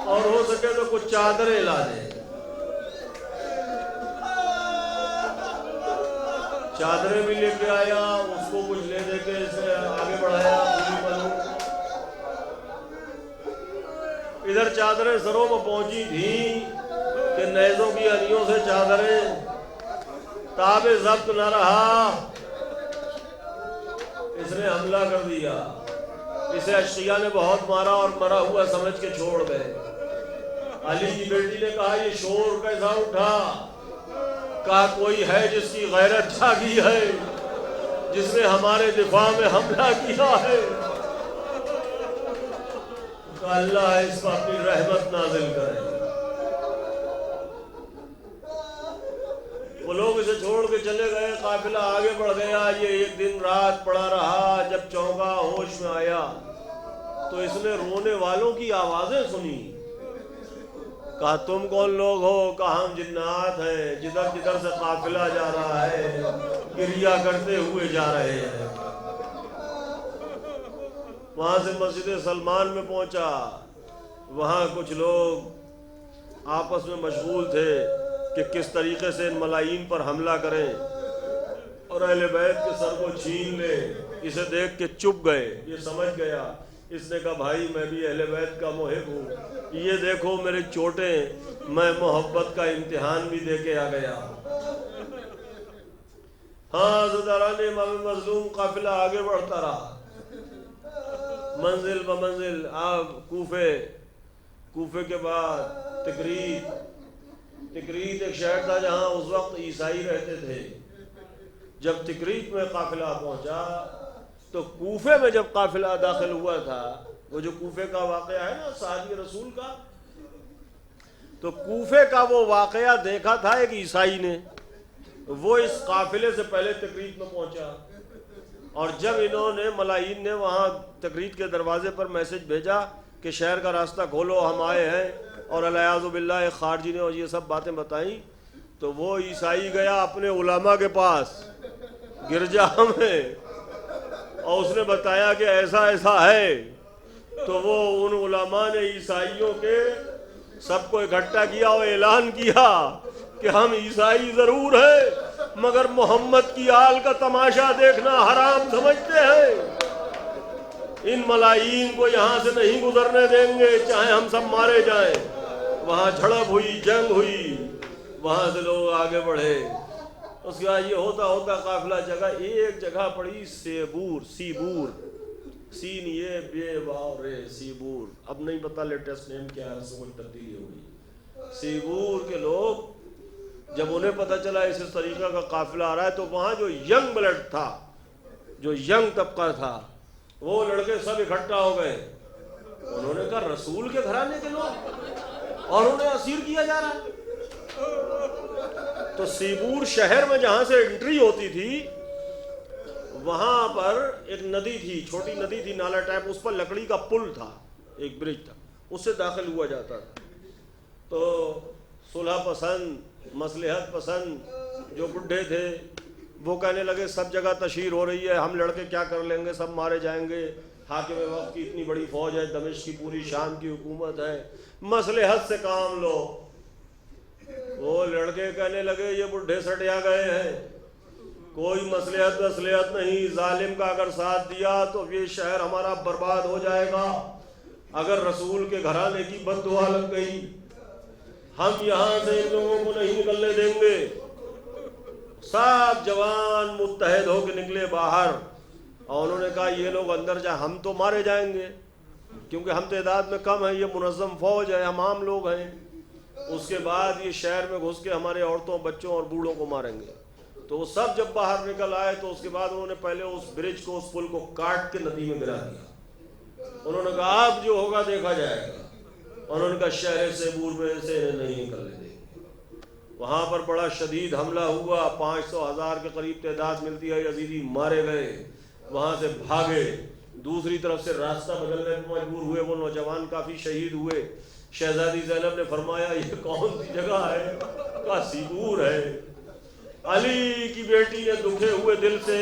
S1: اور ہو سکے تو کچھ چادریں لا دے. چادریں بھی لے کے آیا, اس کو کچھ لے دے کے اسے آگے بڑھایا. ادھر چادریں سروں میں پہنچی تھیں کہ نیزوں کی اریوں سے چادریں تاب ضبط نہ رہا, اس نے حملہ کر دیا. اسے اشقیاء نے بہت مارا اور مرا ہوا سمجھ کے چھوڑ گئے. علی کی بیٹی نے کہا یہ شور کیسا اٹھا؟ کہا کوئی ہے جس کی غیرت جاگی ہے, جس نے ہمارے دفاع میں حملہ کیا ہے. کہا اللہ اس پر اپنی رحمت نازل کرے. وہ لوگ اسے چھوڑ کے چلے گئے, قافلہ آگے بڑھ گیا. یہ ایک دن رات پڑا رہا. جب چونکا ہوش میں آیا تو اس نے رونے والوں کی آوازیں سنی. کہا تم کون لوگ ہو؟ کہا ہم جنات ہیں, جدھر جدھر سے قافلہ جا رہا ہے گریہ کرتے ہوئے جا رہے ہیں. وہاں سے مسجد سلمان میں پہنچا. وہاں کچھ لوگ آپس میں مشغول تھے کہ کس طریقے سے ان ملائین پر حملہ کریں اور اہل بیت کے سر کو چھین لیں. اسے دیکھ کے چپ گئے. یہ سمجھ گیا. اس نے کہا بھائی میں بھی اہل بیت کا محب ہوں, یہ دیکھو میرے چوٹیں, میں محبت کا امتحان بھی دے کے آ گیا. ہاں زداران امام مظلوم قافلہ آگے بڑھتا رہا, منزل بمنزل. آپ کوفے کے بعد تکریت ایک شہر تھا جہاں اس وقت عیسائی رہتے تھے. جب تکریت میں قافلہ پہنچا تو کوفے میں جب قافلہ داخل ہوا تھا, وہ جو کوفے کا واقعہ ہے نا صحابی رسول کا, تو کوفے کا وہ واقعہ دیکھا تھا ایک عیسائی نے. وہ اس قافلے سے پہلے تکریت میں پہنچا, اور جب انہوں نے ملائین نے وہاں تکریت کے دروازے پر میسج بھیجا کہ شہر کا راستہ کھولو ہم آئے ہیں، اور الیاذ باللہ ایک خارجی نے اور یہ سب باتیں بتائیں، تو وہ عیسائی گیا اپنے علماء کے پاس گرجا میں، اور اس نے بتایا کہ ایسا ایسا ہے، تو وہ ان علماء نے عیسائیوں کے سب کو اکٹھا کیا اور اعلان کیا کہ ہم عیسائی ضرور ہیں مگر محمد کی آل کا تماشا دیکھنا حرام سمجھتے ہیں، ان ملائی کو یہاں سے نہیں گزرنے دیں گے چاہے ہم سب مارے جائیں۔ وہاں جھڑپ ہوئی، جنگ ہوئی، وہاں سے لوگ آگے بڑھے۔ اس کے بعد یہ ہوتا ہوتا قافلہ ایک جگہ پڑی سیبور، سیبور، سین یہ بے واو رے، سیبور، اب نہیں پتا لیٹسٹ نیم کیا ہے، اس میں تبدیلی ہو گئی۔ سیبور کے لوگ جب انہیں پتہ چلا اس طریقہ کا قافلہ آ رہا ہے، تو وہاں جو ینگ بلڈ تھا، جو ینگ طبقہ تھا، وہ لڑکے سب اکٹھا ہو گئے۔ انہوں نے کہا رسول کے گھرانے کے لوگ اور انہیں اسیر کیا جا رہا ہے۔ تو سیبور شہر میں جہاں سے انٹری ہوتی تھی، وہاں پر ایک ندی تھی، چھوٹی ندی تھی، نالا ٹائپ، اس پر لکڑی کا پل تھا، ایک برج تھا، اس سے داخل ہوا جاتا تھا۔ تو صلح پسند، مصلحت پسند جو بڈھے تھے وہ کہنے لگے سب جگہ تشہیر ہو رہی ہے، ہم لڑکے کیا کر لیں گے، سب مارے جائیں گے، حاکم وقت کی اتنی بڑی فوج ہے، دمشق کی پوری شام کی حکومت ہے، مصلحت سے کام لو۔ وہ لڑکے کہنے لگے یہ بڈھے سٹیا گئے ہیں، کوئی مصلحت نہیں، ظالم کا اگر ساتھ دیا تو یہ شہر ہمارا برباد ہو جائے گا، اگر رسول کے گھرانے کی بد دعا لگ گئی، ہم یہاں سے ان لوگوں کو نہیں نکلنے دیں گے۔ سب جوان متحد ہو کے نکلے باہر، اور انہوں نے کہا یہ لوگ اندر جائیں، ہم تو مارے جائیں گے کیونکہ ہم تعداد میں کم ہیں، یہ منظم فوج ہے، ہم عام لوگ ہیں، اس کے بعد یہ شہر میں گھس کے ہمارے عورتوں، بچوں اور بوڑھوں کو ماریں گے۔ تو وہ سب جب باہر نکل آئے تو اس کے بعد انہوں نے پہلے اس برج کو، اس پل کو کاٹ کے ندی میں گرا دیا۔ انہوں نے کہا اب جو ہوگا دیکھا جائے گا۔ انہوں نے کہا شہر سیبور میں سے نہیں نکلنے دیں گے۔ وہاں پر بڑا شدید حملہ ہوا، 500,000 کے قریب تعداد ملتی ہے، یزیدی مارے گئے، وہاں سے بھاگے، دوسری طرف سے راستہ بدلنے کو مجبور ہوئے، وہ نوجوان کافی شہید ہوئے۔ شہزادی زینب نے فرمایا یہ کون سی جگہ ہے؟ کہا سیبور ہے۔ علی کی بیٹی نے دکھے ہوئے دل سے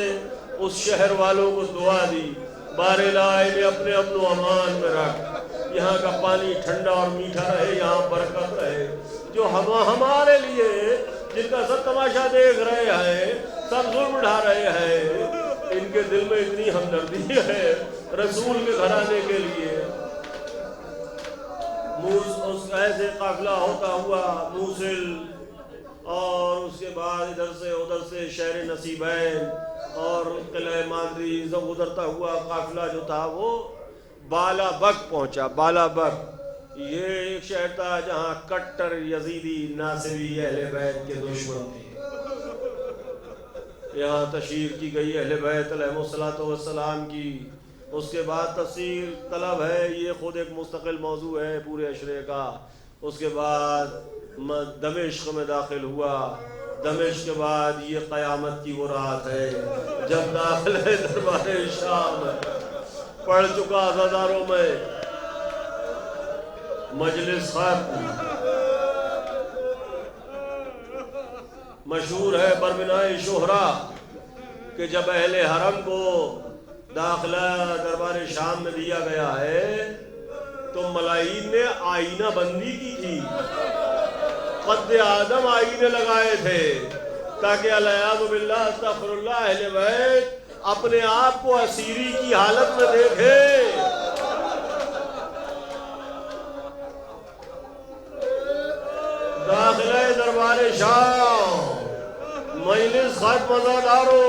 S1: اس شہر والوں کو دعا دی، بار الہی نے اپنے امن و امان میں رکھ، یہاں کا پانی ٹھنڈا اور میٹھا رہے، یہاں برکت رہے، جو ہمارے لیے جن کا سب تماشا دیکھ رہے ہیں، سب ظلم اٹھا رہے ہیں، ان کے دل میں اتنی ہمدردی ہے رسول کے گھرانے کے لیے۔ اس ایسے قافلہ ہوتا ہوا موصل، اور اس کے بعد ادھر سے ادھر سے شہر نصیبین اور قلعہ ماندری سب گزرتا ہوا قافلہ جو تھا وہ بالا بک پہنچا۔ بالا بک یہ ایک شہر تھا جہاں کٹر یزیدی ناصری اہل بیت کے دشمن تھے۔ یہاں تشہیر کی گئی اہل بیت علیہ الصلوۃ والسلام کی۔ اس کے بعد تفصیل طلب ہے، یہ خود ایک مستقل موضوع ہے پورے عشرے کا۔ اس کے بعد دمشق میں داخل ہوا۔ دمشق کے بعد یہ قیامت کی وہ رات ہے جب داخل ہے دربار شام، پڑھ چکا ہزاروں میں مجلس ختم۔ مشہور ہے بربنائے شہرا کہ جب اہل حرم کو داخلہ دربار شام میں دیا گیا ہے تو ملائین نے آئینہ بندی کی تھی، قد آدم آئینے لگائے تھے تاکہ علیہ باللہ استغفر اللہ اہل بیت اپنے آپ کو اسیری کی حالت میں دیکھے۔ داخلہ دربار شام، مجلس ختم، مزادارو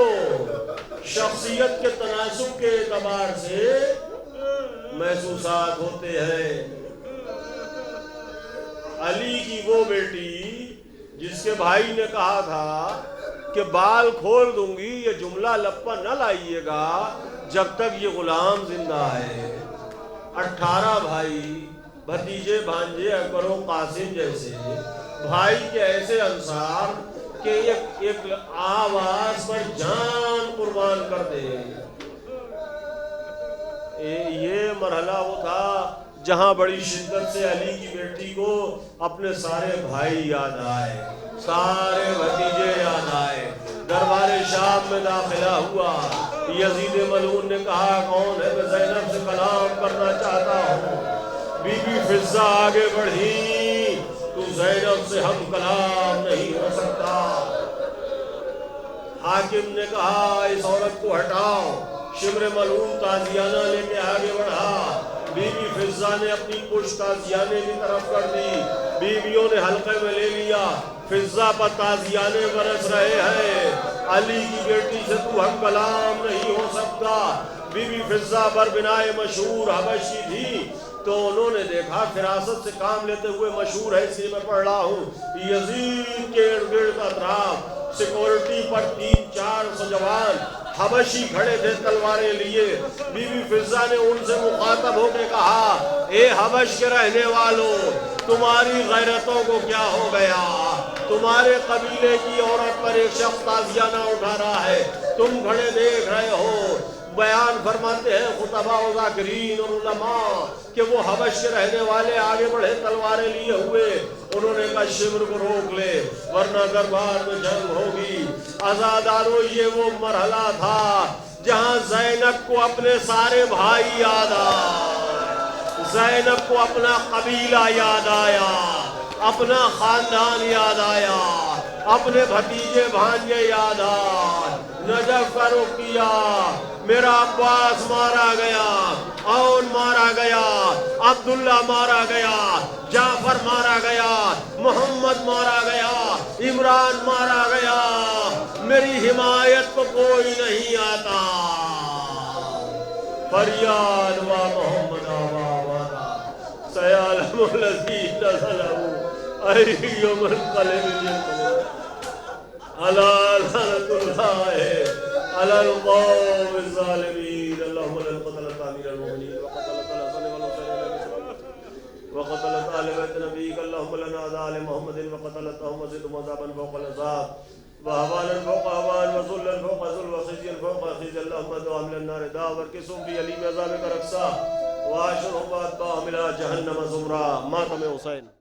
S1: شخصیت کے تناسب کے اعتبار سے محسوسات ہوتے ہیں۔ علی کی وہ بیٹی جس کے بھائی نے کہا تھا کہ بال کھول دوں گی، یہ جملہ لپا نہ لائیے گا جب تک یہ غلام زندہ ہے۔ 18 بھائی، بھتیجے بھانجے اکبر و قاسم جیسے بھائی کے ایسے انصار کہ ایک آواز پر جان قربان کر دے۔ یہ مرحلہ وہ تھا جہاں بڑی شدت سے علی کی بیٹی کو اپنے سارے بھائی یاد آئے، سارے بھتیجے یاد آئے۔ دربار شام میں داخلہ ہوا، یزید ملعون نے کہا کون ہے؟ میں زینب سے کلام کرنا چاہتا ہوں۔ بی بی فضہ آگے بڑھی، تو زینب سے ہم کلام نہیں ہو سکتا۔ حاکم نے کہا اس عورت کو ہٹاؤ۔ شمر ملعون تازیانہ لے کے آگے بڑھا، بی بی فضہ نے اپنی پشت تازیانے کی طرف کر دی، بیویوں نے حلقے میں لے لیا، فضہ پر تازیانے برس رہے ہیں، علی کی بیٹی سے تو ہم کلام نہیں ہو سکتا۔ بی بی فضہ بربنائے مشہور حبشی تھی، تو انہوں نے دیکھا فراست سے کام لیتے ہوئے مشہور ہے، اس لیے میں پڑھ رہا ہوں، یزید کے ارد گرد اطراف سیکورٹی پر 300-400 جوان حبشی کھڑے تھے تلواریں لیے۔ بی بی فضہ نے ان سے مخاطب ہو کے کہا اے حبش کے رہنے والوں، تمہاری غیرتوں کو کیا ہو گیا؟ تمہارے قبیلے کی عورت پر ایک شخص تازیانہ اٹھا رہا ہے، تم کھڑے دیکھ رہے ہو۔ بیان فرماتے ہیں خطباء و ذاکرین اور علماء کہ وہ حبش کے رہنے والے آگے بڑھے تلواریں لیے ہوئے، انہوں نے کہا شمر کو روک لے ورنہ دربار میں جنگ ہوگی۔ عزادارو یہ وہ مرحلہ تھا جہاں زینب کو اپنے سارے بھائی یاد آئے، زینب کو اپنا قبیلہ یاد آیا، اپنا خاندان یاد آیا، اپنے بھتیجے بھانجے یاد آئے۔ نجف کا رخ کیا، میرا عباس مارا گیا، عون مارا گیا، عبداللہ مارا گیا، جعفر مارا گیا، محمد مارا گیا، عمران مارا گیا، میری حمایت کو کوئی نہیں آتا۔ فریاد و محمد آبا سیالم الذی نزلہ ایوم القلب علی لعنت اللہ علی القوم الظالمین۔ اللہم لن قتلت امیر المؤمنین وقتلت الحسن والحسین وقتلت آل بیت نبیک، اللہم لنا آل محمد وقتلتهم وزدهم عذابا فوق العذاب وهوانا فوق هوان وذلا فوق ذل وخزيا فوق خزي، اللهم ادعهم للنار دعا واركسهم في أليم عذابك رقصا واشرهم واتباعهم إلى جهنم زمرا۔ ماتم حسین۔